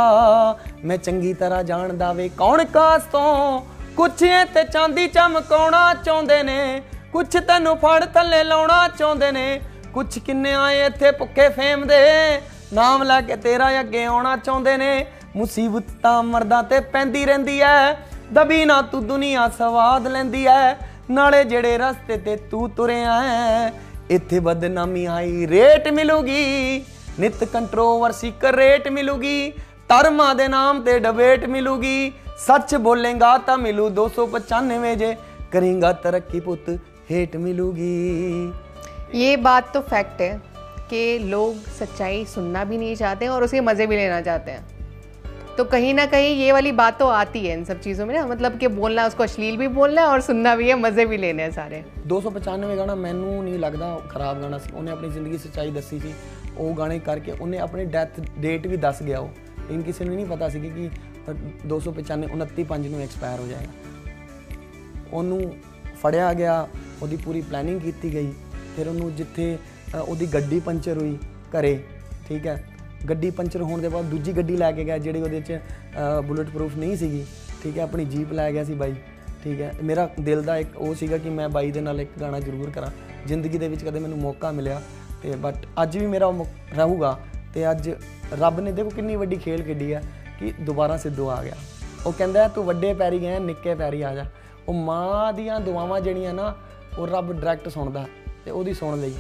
ਮੈਂ ਚੰਗੀ ਤਰ੍ਹਾਂ ਜਾਣਦਾ ਵੇ ਕੌਣ ਕਾਸ ਤੋਂ। ਕੁਛ ਇਹ ਤੇ ਚਾਂਦੀ ਚਮਕਾਉਣਾ ਚਾਹੁੰਦੇ ਨੇ, ਕੁਛ ਤੈਨੂੰ ਫੜ ਥੱਲੇ ਲਾਉਣਾ ਚਾਹੁੰਦੇ ਨੇ, ਕੁਛ ਕਿੰਨੇ ਆਏ ਇੱਥੇ ਭੁੱਖੇ ਫੇਮ ਦੇ, ਨਾਮ ਲੈ ਕੇ ਤੇਰਾ ਅੱਗੇ ਆਉਣਾ ਚਾਹੁੰਦੇ ਨੇ। ਮੁਸੀਬਤ ਤਾਂ ਮਰਦਾਂ ਤੇ ਪੈਂਦੀ ਰਹਿੰਦੀ ਐ, ਦਬੀ ਨਾ ਤੂੰ ਦੁਨੀਆ ਸਵਾਦ ਲੈਂਦੀ ਐ, ਨਾਲੇ ਜਿਹੜੇ ਰਸਤੇ ਤੇ ਤੂੰ ਤੁਰਿਆ ਐ, ਇੱਥੇ ਬਦਨਾਮੀ ਆਈ ਰੇਟ ਮਿਲੂਗੀ, ਨਿਤ ਕੰਟਰੋਵਰਸੀ ਕਰੇਟ ਮਿਲੂਗੀ, ਧਰਮਾਂ ਦੇ ਨਾਮ ਤੇ ਡਿਬੇਟ ਮਿਲੂਗੀ, ਸੱਚ ਬੋਲੇਗਾ ਤਾਂ ਮਿਲੂ 295 ਜੇ, करेंगा तरक्की पुत हेट मिलूगी। ये बात तो फैक्ट है कि लोग सच्चाई सुनना भी नहीं चाहते हैं और उसके मज़े भी लेना चाहते हैं। तो कहीं ना कहीं ये वाली बात तो आती है इन सब चीज़ों में ना, मतलब कि बोलना उसको अश्लील भी बोलना है और सुनना भी है, मज़े भी लेने हैं सारे। 295 गाना मैनू नहीं लगता खराब गाना सी, उन्हें अपनी ज़िंदगी सच्चाई दसी सी, वो गाने करके उन्हें अपनी डेथ डेट भी दस गया, वो लेकिन किसी ने नहीं पता सी कि 295 29/5 ਨੂੰ एक्सपायर हो जाएगा। ਉਹਨੂੰ ਫੜਿਆ ਗਿਆ, ਉਹਦੀ ਪੂਰੀ ਪਲੈਨਿੰਗ ਕੀਤੀ ਗਈ, ਫਿਰ ਉਹਨੂੰ ਜਿੱਥੇ ਉਹਦੀ ਗੱਡੀ ਪੰਚਰ ਹੋਈ ਘਰੇ, ਠੀਕ ਹੈ, ਗੱਡੀ ਪੰਚਰ ਹੋਣ ਦੇ ਬਾਅਦ ਦੂਜੀ ਗੱਡੀ ਲੈ ਕੇ ਗਿਆ ਜਿਹੜੀ ਉਹਦੇ 'ਚ ਬੁਲਟ ਪ੍ਰੂਫ ਨਹੀਂ ਸੀਗੀ, ਠੀਕ ਹੈ, ਆਪਣੀ ਜੀਪ ਲੈ ਗਿਆ ਸੀ ਬਾਈ, ਠੀਕ ਹੈ। ਮੇਰਾ ਦਿਲ ਦਾ ਇੱਕ ਉਹ ਸੀਗਾ ਕਿ ਮੈਂ ਬਾਈ ਦੇ ਨਾਲ ਇੱਕ ਗਾਣਾ ਜ਼ਰੂਰ ਕਰਾਂ, ਜ਼ਿੰਦਗੀ ਦੇ ਵਿੱਚ ਕਦੇ ਮੈਨੂੰ ਮੌਕਾ ਮਿਲਿਆ ਤੇ ਬਟ ਅੱਜ ਵੀ ਮੇਰਾ ਰਹੂਗਾ। ਤੇ ਅੱਜ ਰੱਬ ਨੇ ਦੇਖੋ ਕਿੰਨੀ ਵੱਡੀ ਖੇਲ ਖੇਡੀ ਹੈ ਕਿ ਦੁਬਾਰਾ ਸਿੱਧੂ ਆ ਗਿਆ। ਉਹ ਕਹਿੰਦਾ ਤੂੰ ਵੱਡੇ ਪੈਰੀ ਗਿਆ ਨਿੱਕੇ ਪੈਰੀ ਆ ਜਾ। ਉਹ ਮਾਂ ਦੀਆਂ ਦੁਆਵਾਂ ਜਿਹੜੀਆਂ ਨਾ ਉਹ ਰੱਬ ਡਾਇਰੈਕਟ ਸੁਣਦਾ ਤੇ ਉਹਦੀ ਸੁਣ ਲਈ,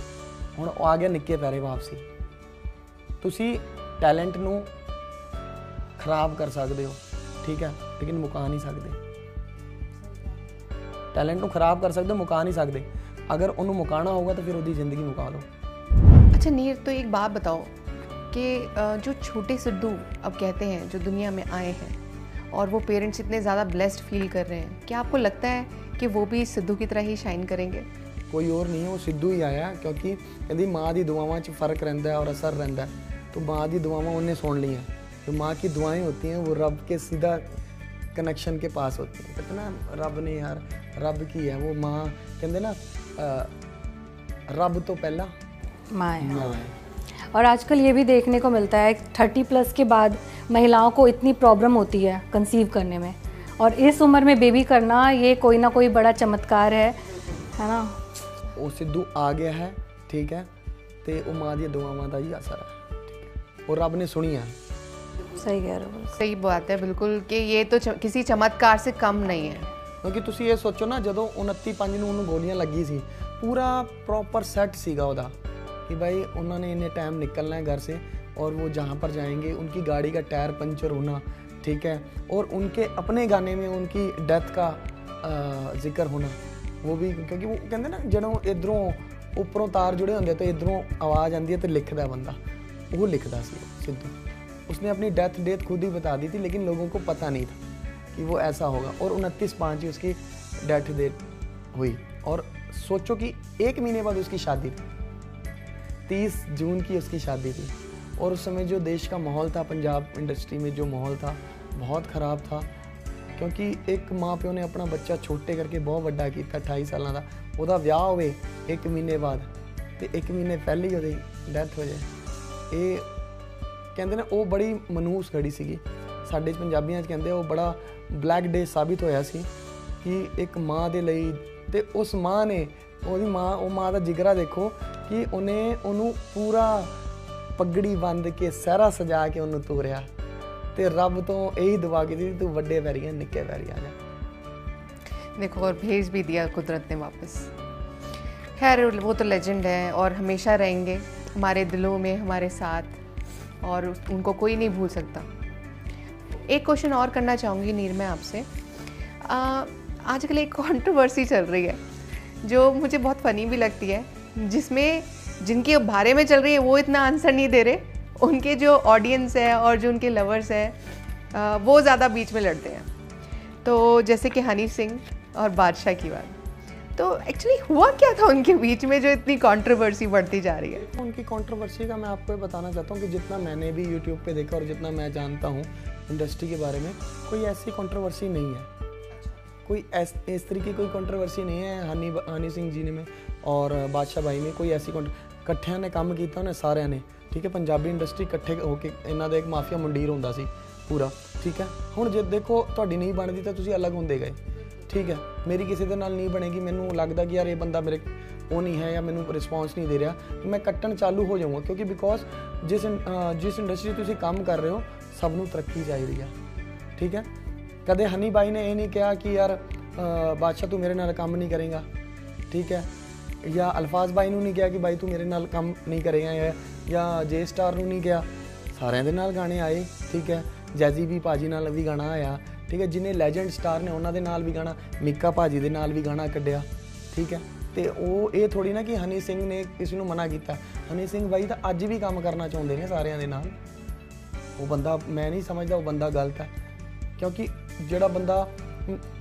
ਹੁਣ ਉਹ ਆ ਗਿਆ ਨਿੱਕੇ ਪੈਰੇ ਵਾਪਸੀ। ਤੁਸੀਂ ਟੈਲੈਂਟ ਨੂੰ ਖਰਾਬ ਕਰ ਸਕਦੇ ਹੋ, ਠੀਕ ਹੈ, ਲੇਕਿਨ ਮੁਕਾ ਨਹੀਂ ਸਕਦੇ। ਟੈਲੈਂਟ ਨੂੰ ਖਰਾਬ ਕਰ ਸਕਦੇ ਹੋ, ਮੁਕਾ नहीं सकते। अगर ਉਹਨੂੰ ਮੁਕਾਣਾ ਹੋगा तो फिर ਉਹਦੀ ਜ਼ਿੰਦਗੀ ਮੁਕਾ दो। अच्छा नीर, तो एक बात बताओ कि जो छोटे सिद्धू अब कहते हैं जो दुनिया में आए हैं और वो पेरेंट्स इतने ज़्यादा ब्लेस्ड फील कर रहे हैं, क्या आपको लगता है कि वो भी सिद्धू की तरह ही शाइन करेंगे? कोई और नहीं है, वो सिद्धू ही आया, क्योंकि कहती माँ की दुआवां च फ़र्क रहता है और असर रहता है। तो माँ की दुआवां उन्हें सुन ली हैं, तो माँ की दुआएं होती हैं वो रब के सीधा कनेक्शन के पास होती हैं। कहते ना रब ने यार, रब की है वो माँ, कहते ना रब तो पहला माँ है। और आजकल ये भी देखने को मिलता है 30+ के बाद महिलाओं को इतनी प्रॉब्लम होती है कंसीव करने में, और इस उम्र में बेबी करना ये कोई ना कोई बड़ा चमत्कार है ना। वो सिद्धू आ गया है, ठीक है, तो वो माँ दी दुआवां दा ही असर है, ठीक है, और रब ने सुनी है। सही कह रहे हो, सही बात है बिल्कुल कि ये तो किसी चमत्कार से कम नहीं है। क्योंकि तुसी ये सोचो ना, ਜਦੋਂ 29/5 ਨੂੰ ਉਹਨੂੰ ਗੋਲੀਆਂ ਲੱਗੀ ਸੀ, पूरा प्रॉपर सेट सीगा ਉਹਦਾ कि भाई उन्होंने इन्हें टाइम निकलना है घर से और वो जहाँ पर जाएंगे उनकी गाड़ी का टायर पंचर होना, ठीक है, और उनके अपने गाने में उनकी डेथ का जिक्र होना, वो भी क्योंकि वो कहते ना जो इधरों उपरों तार जुड़े होंगे तो इधरों आवाज़ आती है तो लिखता बंदा, वो लिखता सी सिद्धू। उसने अपनी डेथ खुद ही बता दी थी, लेकिन लोगों को पता नहीं था कि वो ऐसा होगा, और 29/5 ही उसकी डेथ डेट हुई। और सोचो कि 1 महीने बाद उसकी शादी थी, 30 जून की उसकी शादी थी, और उस समय जो देश का माहौल था, पंजाब इंडस्ट्री में जो माहौल था बहुत ख़राब था, क्योंकि एक माँ प्यो ने अपना बच्चा छोटे करके बहुत ਵੱਡਾ ਕੀਤਾ 28 ਸਾਲਾਂ ਦਾ, ਉਹਦਾ ਵਿਆਹ ਹੋਵੇ 1 ਮਹੀਨੇ ਬਾਅਦ ਤੇ 1 ਮਹੀਨੇ ਪਹਿਲੇ ਹੀ ਉਹਦੀ ਡੈਥ ਹੋ ਜਾਏ। ਇਹ ਕਹਿੰਦੇ ਨੇ ਉਹ ਬੜੀ ਮਨਹੂਸ ਘੜੀ ਸੀਗੀ ਸਾਡੇ ਪੰਜਾਬੀਆਂ 'ਚ, ਕਹਿੰਦੇ ਉਹ ਬੜਾ ਬਲੈਕ ਡੇ ਸਾਬਿਤ ਹੋਇਆ ਸੀ ਕਿ ਇੱਕ ਮਾਂ ਦੇ ਲਈ, ਤੇ ਉਸ ਮਾਂ ਨੇ ਉਹਦੀ ਮਾਂ, ਉਹ ਮਾਂ ਦਾ ਜਿਗਰਾ ਦੇਖੋ ਕਿ ਉਹਨੂੰ ਪੂਰਾ ਪੱਗੜੀ ਬੰਨ੍ਹ ਕੇ ਸਹਿਰਾ ਸਜਾ ਕੇ ਉਹਨੂੰ ਤੋਰਿਆ, ਤੇ ਰੱਬ ਤੋਂ ਇਹੀ ਦੁਆ ਕੀਤੀ ਤੂੰ ਵੱਡੇ ਪੈਰੀਆਂ ਨਿੱਕੇ ਪੈਰੀ आ जा। देखो और भेज भी दिया कुदरत ने वापस। खैर वो तो लेजेंड है और हमेशा रहेंगे हमारे दिलों में, हमारे साथ। और उनको कोई नहीं भूल सकता। एक क्वेश्चन और करना चाहूँगी नीर मैं आपसे। आजकल एक कंट्रोवर्सी चल रही है जो मुझे बहुत फ़नी भी लगती है, जिसमें जिनके बारे में चल रही है वो इतना आंसर नहीं दे रहे, उनके जो ऑडियंस है और जो उनके लवर्स है वो ज़्यादा बीच में लड़ते हैं। तो जैसे कि हनी सिंह और बादशाह की बात, तो एक्चुअली हुआ क्या था उनके बीच में जो इतनी कंट्रोवर्सी बढ़ती जा रही है? उनकी कंट्रोवर्सी का मैं आपको ये बताना चाहता हूँ कि जितना मैंने भी यूट्यूब पे देखा और जितना मैं जानता हूँ इंडस्ट्री के बारे में, कोई ऐसी कंट्रोवर्सी नहीं है। कोई इस तरीके की कोई कंट्रोवर्सी नहीं है हनी सिंह जी ने में और बादशाह भाई में। कोई ऐसी इकट्ठिਆਂ ने काम किया उन्हें सारिਆਂ ने, ठीक है। पंजाबी इंडस्ट्री इकट्ठे होके इन्हों का एक माफिया मंडीर होंदा सी पूरा, ठीक है। हुण जे देखो तुहाडी नहीं बनदी तो तुसीं अलग होंदे गए, ठीक है। मेरी किसी दे नाल नहीं बनेगी, मैनूं लगदा कि यार ये बंदा मेरे वो नहीं है या मैनूं रिस्पॉन्स नहीं दे रहा, मैं कट्टण चालू हो जाऊँगा। क्योंकि बिकॉज जिस इंडस्ट्री तुसीं काम कर रहे हो सब नूं तरक्की चाहिदी है, ठीक है। कदे हनी बाई ने ये नहीं कहा कि यार बादशाह तू मेरे नाल काम नहीं करेगा, ठीक है। या अल्फाज बाई नूं नहीं कहा कि बाई तू मेरे नाल काम नहीं करेगा, या जे स्टार नूं नहीं कहा। सारिਆਂ ਦੇ ਨਾਲ गाने आए, ठीक है। जैजी भी भाजी नाल भी गाना आया, ठीक है। जिन्हें लैजेंड स्टार ने उन्होंने नाल भी गाना, मिक्का भाजी दे नाल भी गाना कढ़िया, ठीक है। तो वो ये थोड़ी ना कि हनी सिंह ने किसी को मना किया। हनी सिंह बाई तो अज भी काम करना चाहते हैं सारिਆਂ ਦੇ नाल। वो बंदा मैं नहीं समझदा वो बंदा गलत है, क्योंकि जोड़ा बंदा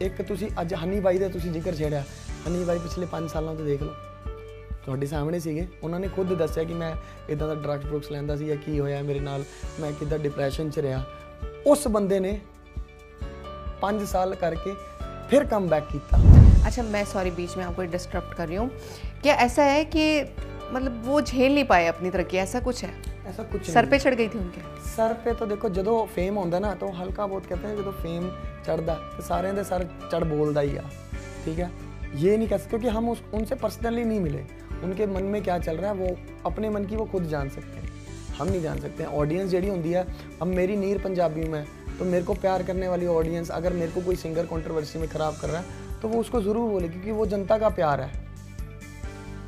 एक तुसी अज हनी बाई का तुसी जिक्र छेड़िया, हनी बाई पिछले 5 सालों तो देख लो ਤੁਹਾਡੇ सामने ਸੀਗੇ। उन्होंने खुद दस्या कि मैं इदा का ड्रग्स लैंदा सी या की होया मेरे नाल, मैं किदा डिप्रैशन च रहा। उस बंदे ने 5 साल करके फिर कम बैक किया। अच्छा, मैं सॉरी बीच में आपको डिस्टर्ब कर रही हूँ। क्या ऐसा है कि मतलब वो झेल नहीं पाए अपनी तरक्की, ऐसा कुछ है? ऐसा कुछ सर पे चढ़ गई थी उनके? सर पे तो देखो जो फेम होंदा ना तो हल्का बहुत कहते हैं, जो फेम चढ़ता तो सारे दे सर चढ़ बोलता ही आ, ठीक है। ये नहीं कह सकते क्योंकि हम उनसे पर्सनली नहीं मिले, उनके मन में क्या चल रहा है वो अपने मन की वो खुद जान सकते हैं, हम नहीं जान सकते हैं। ऑडियंस जी होंगी है, अब मेरी नीर पंजाबी में तो मेरे को प्यार करने वाली ऑडियंस अगर मेरे को कोई सिंगर कंट्रोवर्सी में ख़राब कर रहा है तो वो उसको ज़रूर बोले, क्योंकि वो जनता का प्यार है,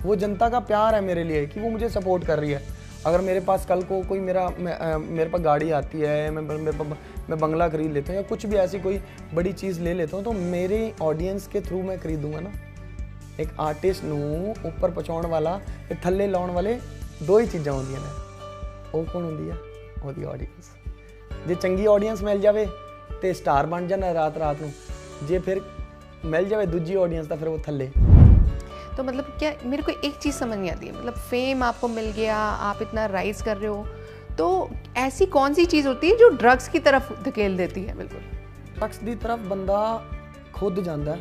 वो जनता का प्यार है मेरे लिए कि वो मुझे सपोर्ट कर रही है। अगर मेरे पास कल को कोई मेरे पास गाड़ी आती है, मैं बंगला खरीद लेता हूँ या कुछ भी ऐसी कोई बड़ी चीज़ ले लेता हूँ तो मेरे ऑडियंस के थ्रू मैं खरीदूँगा ना। एक आर्टिस्ट नूं ऊपर पहुँचाने वाला ते थल्ले लाउण वाले दो ही चीज़ां होंदियां ने, वो कौन होंदी है? ओहदी ऑडियंस। जे चंगी ऑडियंस मिल जाए तो स्टार बन जाना रात रात नूं, जे फिर मिल जाए दूजी ऑडियंस तो फिर वो थल्ले। तो मतलब क्या, मेरे को एक चीज़ समझ नहीं आती है, मतलब फेम आपको मिल गया, आप इतना राइज कर रहे हो, तो ऐसी कौन सी चीज़ होती है जो ड्रग्स की तरफ धकेल देती है? बिल्कुल ड्रग्स की तरफ बंदा खुद जाता है,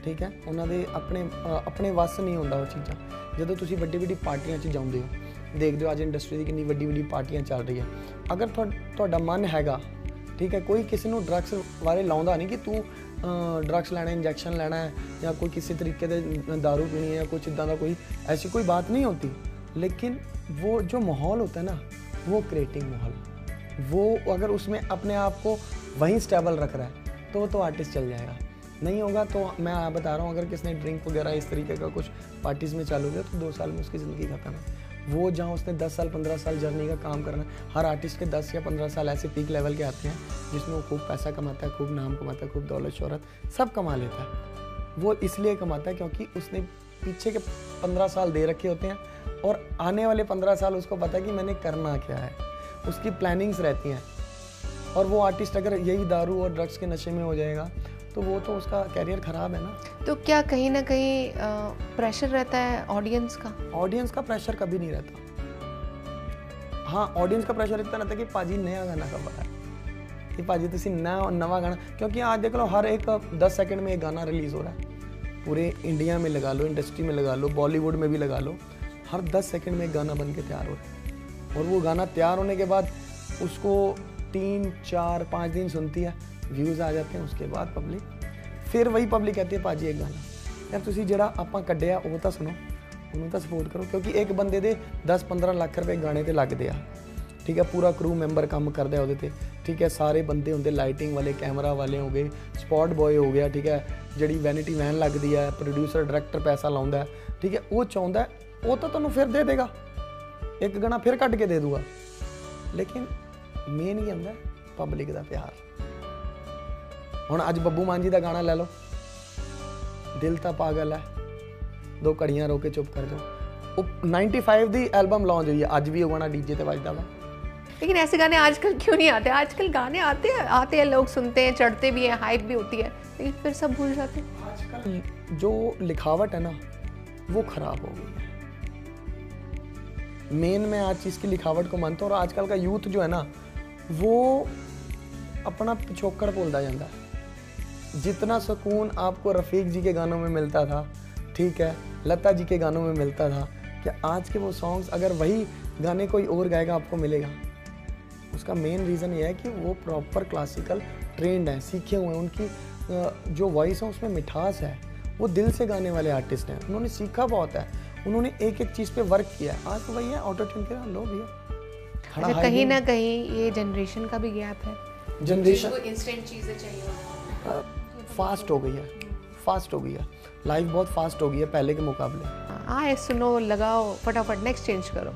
ठीक है। उन्होंने अपने वस नहीं होंदा वो चीज़ां। जो तुसीं वड्डी वड्डी पार्टियां च जांदे हो, देखते हो अज इंडस्ट्री की कितनी वड्डी वड्डी पार्टियां चल रही है। अगर तुहाडा मन हैगा, ठीक है, कोई किसी को ड्रग्स बारे लाउंदा नहीं कि तू ड्रग्स लैना, इंजैक्शन लेना है या कोई किसी तरीके दे दारू पीनी है, कुछ इदा का कोई ऐसी कोई बात नहीं होती। लेकिन वो जो माहौल होता है ना, वो क्रिएटिंग माहौल, वो अगर उसमें अपने आप को वहीं स्टेबल रख रहा है तो आर्टिस्ट चल जाएगा। नहीं होगा तो मैं बता रहा हूँ, अगर किसने ड्रिंक वगैरह इस तरीके का कुछ पार्टीज़ में चालू किया तो 2 साल में उसकी ज़िंदगी खत्म है। वो जहाँ उसने 10 साल 15 साल जर्नी का काम करना, हर आर्टिस्ट के 10 या 15 साल ऐसे पीक लेवल के आते हैं जिसमें वो खूब पैसा कमाता है, खूब नाम कमाता है, खूब दौलत शोहरत सब कमा लेता है। वो इसलिए कमाता है क्योंकि उसने पीछे के 15 साल दे रखे होते हैं और आने वाले 15 साल उसको पता है कि मैंने करना क्या है, उसकी प्लानिंग्स रहती हैं। और वो आर्टिस्ट अगर यही दारू और ड्रग्स के नशे में हो जाएगा तो वो तो उसका कैरियर ख़राब है ना। तो क्या कहीं ना कहीं प्रेशर रहता है ऑडियंस का? ऑडियंस का प्रेशर कभी नहीं रहता। हाँ, ऑडियंस का प्रेशर इतना रहता है कि पाजी नया गाना कब आया, कि पाजी तुसी नवा गाना, क्योंकि आज देख लो हर एक 10 सेकंड में एक गाना रिलीज़ हो रहा है। पूरे इंडिया में लगा लो, इंडस्ट्री में लगा लो, बॉलीवुड में भी लगा लो, हर 10 सेकंड में एक गाना बन के तैयार हो रहा है। और वो गाना तैयार होने के बाद उसको 3, 4, 5 दिन सुनती है, व्यूज़ आ जाते हैं, उसके बाद पब्लिक फिर वही पब्लिक कहती है भाजी एक गाना यार तुसी जिहड़ा आपां कड्ढिया वो तो सुनो, उन्होंने तो सपोर्ट करो। क्योंकि एक बंदे दे 10-15 लाख रुपए गाने ते लगते आ, ठीक है। पूरा क्रू मैंबर काम करता है उहदे ते, ठीक है। सारे बंदे होंदे, लाइटिंग वाले, कैमरा वाले हो गए, स्पॉट बॉय हो गया, ठीक है। जिहड़ी वैनिटी वैन लगती है, प्रोड्यूसर डायरैक्टर पैसा लाउंदा है, ठीक है। वो चाहुंदा है वो तो तुहानूं फिर दे देगा, एक गाना फिर कट के दे दूगा, लेकिन मेन ही ਹੁੰਦਾ ਪਬਲਿਕ ਦਾ ਪਿਆਰ। ਹੁਣ ਅੱਜ ਬੱਬੂ ਮਾਨ ਜੀ ਦਾ ਗਾਣਾ ਲੈ ਲਓ, ਦਿਲ ਤਾਂ ਪਾਗਲ ਹੈ, ਦੋ ਘੜੀਆਂ ਰੋ ਕੇ ਚੁੱਪ ਕਰ ਜਾਓ, ਉਹ 95 ਦੀ ਐਲਬਮ ਲੌਂਚ ਹੋਈ ਹੈ, ਅੱਜ ਵੀ ਉਹ ਗਾਣਾ ਡੀजे ਤੇ ਵੱਜਦਾ ਵਾ। लेकिन ऐसे गाने आजकल क्यों नहीं आते? आजकल गाने आते हैं, लोग सुनते हैं, चढ़ते भी हैं, हाइप भी होती है, लेकिन फिर सब भूल जाते हैं। आजकल जो लिखावट है ना वो खराब हो गई है। मेन मैं आज चीज़ की लिखावट को मानता हूँ, और आजकल का यूथ जो है ना वो अपना पिछोकड़ बोलता जाता है। जितना सुकून आपको रफ़ीक जी के गानों में मिलता था, ठीक है, लता जी के गानों में मिलता था, क्या आज के वो सॉन्ग्स अगर वही गाने कोई और गाएगा आपको मिलेगा? उसका मेन रीज़न ये है कि वो प्रॉपर क्लासिकल ट्रेंड हैं, सीखे हुए हैं, उनकी जो वॉइस है उसमें मिठास है, वो दिल से गाने वाले आर्टिस्ट हैं, उन्होंने सीखा बहुत है, उन्होंने एक एक चीज़ पे वर्क किया है। आज तो वही है, ऑटो ट्यून के लो भैया। अच्छा, कहीं ना कहीं ये जनरेशन का भी गैप है, जनरेशन इंस्टेंट चीज़ें चाहिए, फास्ट हो गई है, फास्ट हो गई है, लाइफ बहुत फास्ट हो गई है पहले के मुकाबले। आए सुनो, लगाओ, फटाफट नेक्स्ट चेंज करो।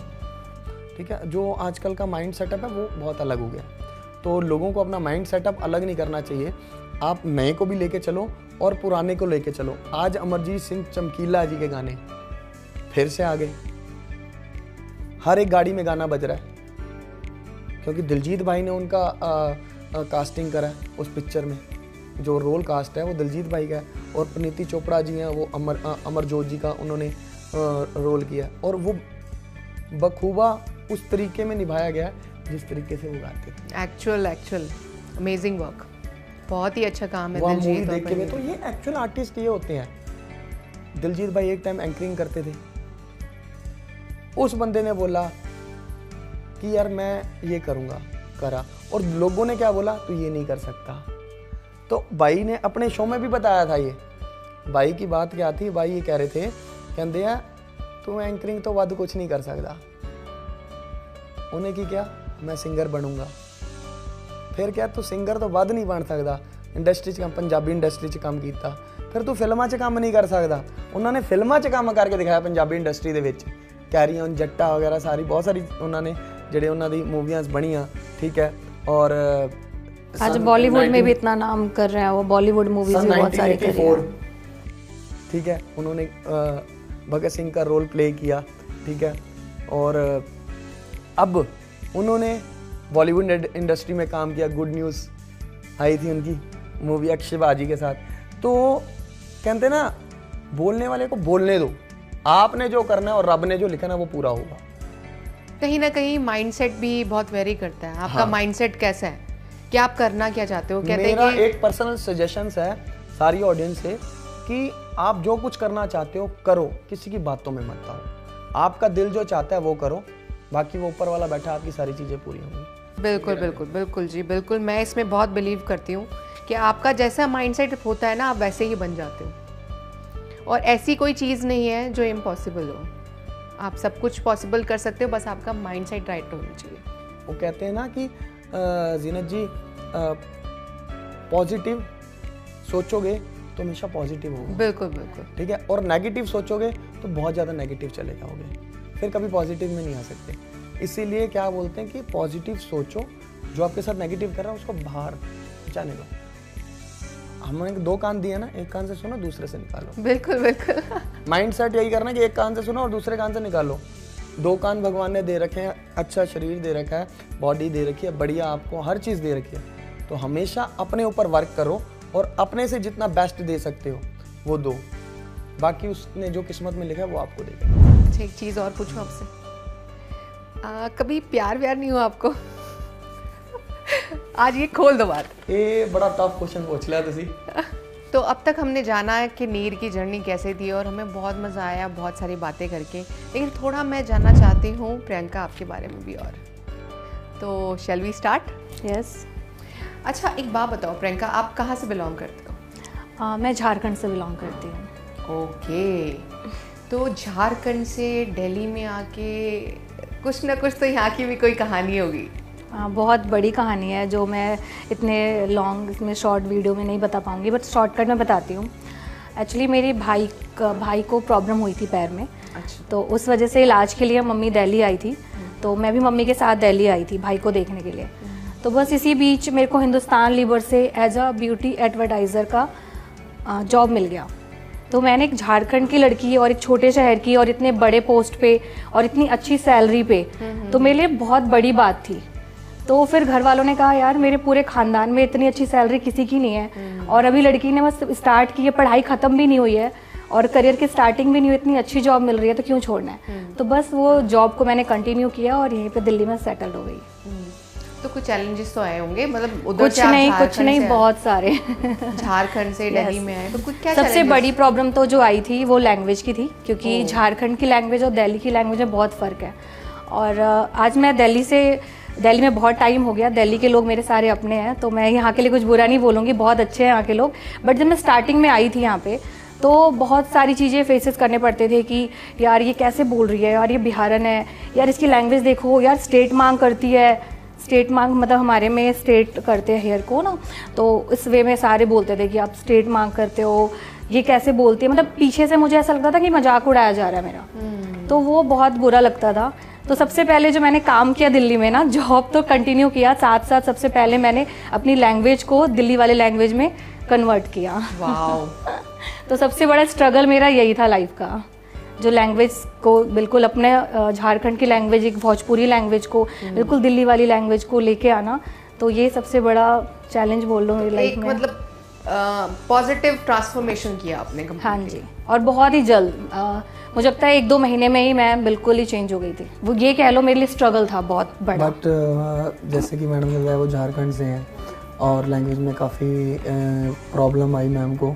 ठीक है, जो आजकल का माइंड सेटअप है वो बहुत अलग हो गया, तो लोगों को अपना माइंड सेटअप अलग नहीं करना चाहिए। आप नए को भी लेके चलो और पुराने को लेके चलो। आज अमरजीत सिंह चमकीला जी के गाने फिर से आ गए, हर एक गाड़ी में गाना बज रहा है, क्योंकि दिलजीत भाई ने उनका कास्टिंग करा है उस पिक्चर में, जो रोल कास्ट है वो दिलजीत भाई का है, और पुनीति चोपड़ा जी हैं वो अमरजोत जी का उन्होंने रोल किया, और वो बखूबा उस तरीके में निभाया गया जिस तरीके से वो गाते थे। एक्चुअल अमेजिंग वर्क, बहुत ही अच्छा काम है। वो मूवी देख के तो ये एक्चुअल आर्टिस्ट ये होते हैं। दिलजीत भाई एक टाइम एंकरिंग करते थे, उस बंदे ने बोला कि यार मैं ये करूँगा, करा, और लोगों ने क्या बोला, तू ये नहीं कर सकता। तो भाई ने अपने शो में भी बताया था ये। भाई की बात क्या थी, भाई ये कह रहे थे, कहते हैं तू एंकरिंग तो वध कुछ नहीं कर सकता। उन्हें की क्या, मैं सिंगर बनूंगा। फिर क्या, तू सिंगर तो वध नहीं बन सकता, इंडस्ट्री च पंजाबी इंडस्ट्री च काम किया, फिर तू फिल्मां च काम नहीं कर सकता। उन्होंने फिल्मां च काम करके दिखाया Punjabi industry they which, carry on जट्टा वगैरह सारी बहुत सारी उन्होंने ਜਿਹੜੇ ਉਹਨਾਂ ਦੀ मूवियां ਬਣੀਆਂ, ठीक है। और आज बॉलीवुड में भी इतना नाम कर रहे हैं, वो बॉलीवुड मूवीज भी बहुत सारी कर रही हैं, ठीक है। उन्होंने भगत सिंह का रोल प्ले किया, ठीक है, और अब उन्होंने बॉलीवुड इंडस्ट्री में काम किया। गुड न्यूज़ आई थी उनकी मूवी अक्षय बाजी के साथ। तो कहते ना, बोलने वाले को बोलने दो, आपने जो करना है और रब ने जो लिखा ना वो पूरा होगा। कहीं ना कहीं माइंडसेट भी बहुत वेरी करता है। आपका माइंडसेट कैसा है, कि आप करना क्या चाहते हो? कहते मेरा हैं कि एक पर्सनल सजेशंस है सारी ऑडियंस से कि आप जो कुछ करना चाहते हो करो, किसी की बातों में मत आओ। आपका दिल जो चाहता है वो करो, बाकी वो ऊपर वाला बैठा, आपकी सारी चीज़ें पूरी होंगी। बिल्कुल जी, बिल्कुल। मैं इसमें बहुत बिलीव करती हूँ कि आपका जैसा माइंडसेट होता है ना, आप वैसे ही बन जाते हो, और ऐसी कोई चीज़ नहीं है जो इम्पॉसिबल हो। आप सब कुछ पॉसिबल कर सकते हो, बस आपका माइंडसेट राइट होना चाहिए। वो कहते हैं ना कि जीनत जी, पॉजिटिव सोचोगे तो हमेशा पॉजिटिव होगा। बिल्कुल, ठीक है, और नेगेटिव सोचोगे तो बहुत ज़्यादा नेगेटिव चले जाओगे, फिर कभी पॉजिटिव में नहीं आ सकते। इसीलिए क्या बोलते हैं कि पॉजिटिव सोचो, जो आपके साथ नेगेटिव कर रहा है उसको बाहर जाने दो। हमने 2 कान दिए ना, एक कान से सुनो, दूसरे से निकालो। बिल्कुल माइंड सेट यही करना कि एक कान से सुनो और दूसरे कान से निकालो। 2 कान भगवान ने दे रखे हैं, अच्छा शरीर दे रखा है, बॉडी दे रखी है, बढ़िया आपको हर चीज़ दे रखी है। तो हमेशा अपने ऊपर वर्क करो और अपने से जितना बेस्ट दे सकते हो वो दो, बाकी उसने जो किस्मत में लिखा है वो आपको देगा। अच्छा, एक चीज़ और पूछूं आपसे, कभी प्यार व्यार नहीं हुआ आपको? आज ये खोल दो बात। ये बड़ा टफ क्वेश्चन पूछ लिया तुसी। तो अब तक हमने जाना है कि नीर की जर्नी कैसे थी, और हमें बहुत मज़ा आया बहुत सारी बातें करके, लेकिन थोड़ा मैं जानना चाहती हूँ प्रियंका आपके बारे में भी। और तो शैल वी स्टार्ट? यस। अच्छा, एक बात बताओ प्रियंका, आप कहाँ से बिलोंग करते हो? मैं झारखंड से बिलोंग करती हूँ। ओके, तो झारखंड से दिल्ली में आके कुछ ना कुछ तो यहाँ की भी कोई कहानी होगी। बहुत बड़ी कहानी है जो मैं इतने लॉन्ग इसमें शॉर्ट वीडियो में नहीं बता पाऊँगी, बट शॉर्टकट में बताती हूँ। एक्चुअली मेरे भाई को प्रॉब्लम हुई थी पैर में। अच्छा। तो उस वजह से इलाज के लिए मम्मी दिल्ली आई थी। तो मैं भी मम्मी के साथ दिल्ली आई थी भाई को देखने के लिए। तो बस इसी बीच मेरे को हिंदुस्तान लीवर से एज अ ब्यूटी एडवर्टाइज़र का जॉब मिल गया। तो मैंने एक झारखंड की लड़की और एक छोटे शहर की और इतने बड़े पोस्ट पे और इतनी अच्छी सैलरी पे, तो मेरे लिए बहुत बड़ी बात थी। तो फिर घर वालों ने कहा यार मेरे पूरे ख़ानदान में इतनी अच्छी सैलरी किसी की नहीं है, और अभी लड़की ने बस स्टार्ट की है, पढ़ाई ख़त्म भी नहीं हुई है और करियर की स्टार्टिंग भी नहीं हुई, इतनी अच्छी जॉब मिल रही है तो क्यों छोड़ना है। तो बस वो जॉब को मैंने कंटिन्यू किया और यहीं पे दिल्ली में सेटल हो गई। तो कुछ चैलेंजेस तो आए होंगे, मतलब उधर कुछ नहीं बहुत सारे। झारखंड से दिल्ली में आए तो कुछ क्या सबसे बड़ी प्रॉब्लम तो जो आई थी वो लैंग्वेज की थी, क्योंकि झारखंड की लैंग्वेज और दिल्ली की लैंग्वेज में बहुत फ़र्क है। और आज मैं दिल्ली में बहुत टाइम हो गया, दिल्ली के लोग मेरे सारे अपने हैं, तो मैं यहाँ के लिए कुछ बुरा नहीं बोलूँगी, बहुत अच्छे हैं यहाँ के लोग। बट जब मैं स्टार्टिंग में आई थी यहाँ पे तो बहुत सारी चीज़ें फेसेस करने पड़ते थे कि यार ये कैसे बोल रही है, यार ये बिहारन है, यार इसकी लैंग्वेज देखो, यार स्टेट मांग करती है। स्टेट मांग मतलब हमारे में स्टेट करते हैं हेयर को ना, तो इस वे में सारे बोलते थे कि आप स्टेट मांग करते हो, ये कैसे बोलती है, मतलब पीछे से मुझे ऐसा लगता था कि मजाक उड़ाया जा रहा है मेरा। तो वो बहुत बुरा लगता था। तो सबसे पहले जो मैंने काम किया दिल्ली में ना, जॉब तो कंटिन्यू किया, साथ साथ सबसे पहले मैंने अपनी लैंग्वेज को दिल्ली वाले लैंग्वेज में कन्वर्ट किया। वाओ। तो सबसे बड़ा स्ट्रगल मेरा यही था लाइफ का, जो लैंग्वेज को बिल्कुल अपने झारखंड की लैंग्वेज, एक भोजपुरी लैंग्वेज को बिल्कुल दिल्ली वाली लैंग्वेज को लेके आना, तो ये सबसे बड़ा चैलेंज बोल लो मेरी लाइफ में। मतलब पॉजिटिव ट्रांसफॉर्मेशन किया आपने completely। हाँ जी, और बहुत ही जल्द मुझे लगता है 1-2 महीने में ही मैं बिल्कुल ही चेंज हो गई थी। वो ये कह लो मेरे लिए स्ट्रगल था बहुत बड़ा। बट जैसे कि मैडम ने बताया वो झारखंड से हैं और लैंग्वेज में काफ़ी प्रॉब्लम आई मैम को,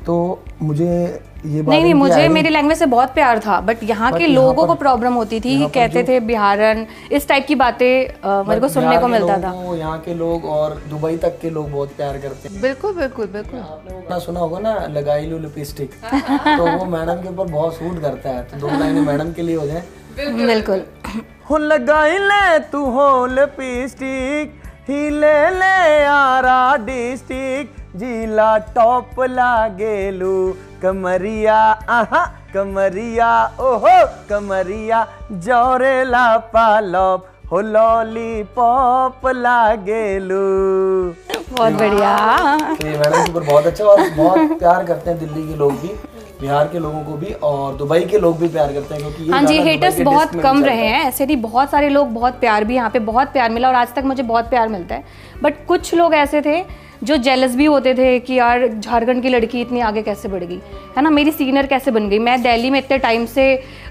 तो मुझे ये बात नहीं मुझे मेरी लैंग्वेज से बहुत प्यार था, बट यहाँ के लोगों को प्रॉब्लम होती थी, कहते थे बिहारन, इस टाइप की बातें मेरे को सुनने को मिलता था। यहाँ के लोग और दुबई तक के लोग बहुत प्यार करते हैं। बिल्कुल बिल्कुल बिल्कुल। आपने वो गाना सुना होगा ना, लगाई लो लिपस्टिक, तो वो मैडम के ऊपर बहुत सूट करता है, तो 2 लाइनें मैडम के लिए हो जाए। बिल्कुल। हो लगाई ले तू हो लिपस्टिक, ही ले आरा डिस्ट्रिक्ट, जिला टॉप लागेलू, कमरिया आहा कमरिया ओहो कमरिया, जोरेला पालप हो लॉलीपॉप लागेलू। बहुत बढ़िया। ये मैडम के ऊपर बहुत अच्छा, और बहुत प्यार करते हैं दिल्ली के लोग भी, बिहार के लोगों को भी, और दुबई के लोग भी प्यार करते हैं, क्योंकि हाँ जी, हेटर्स बहुत कम रहे हैं, ऐसे नहीं, बहुत सारे लोग, बहुत प्यार भी यहाँ पे बहुत प्यार मिला और आज तक मुझे बहुत प्यार मिलता है। बट कुछ लोग ऐसे थे जो जेलस भी होते थे कि यार झारखंड की लड़की इतनी आगे कैसे बढ़ गई, है ना, मेरी सीनियर कैसे बन गई, मैं दिल्ली में इतने टाइम से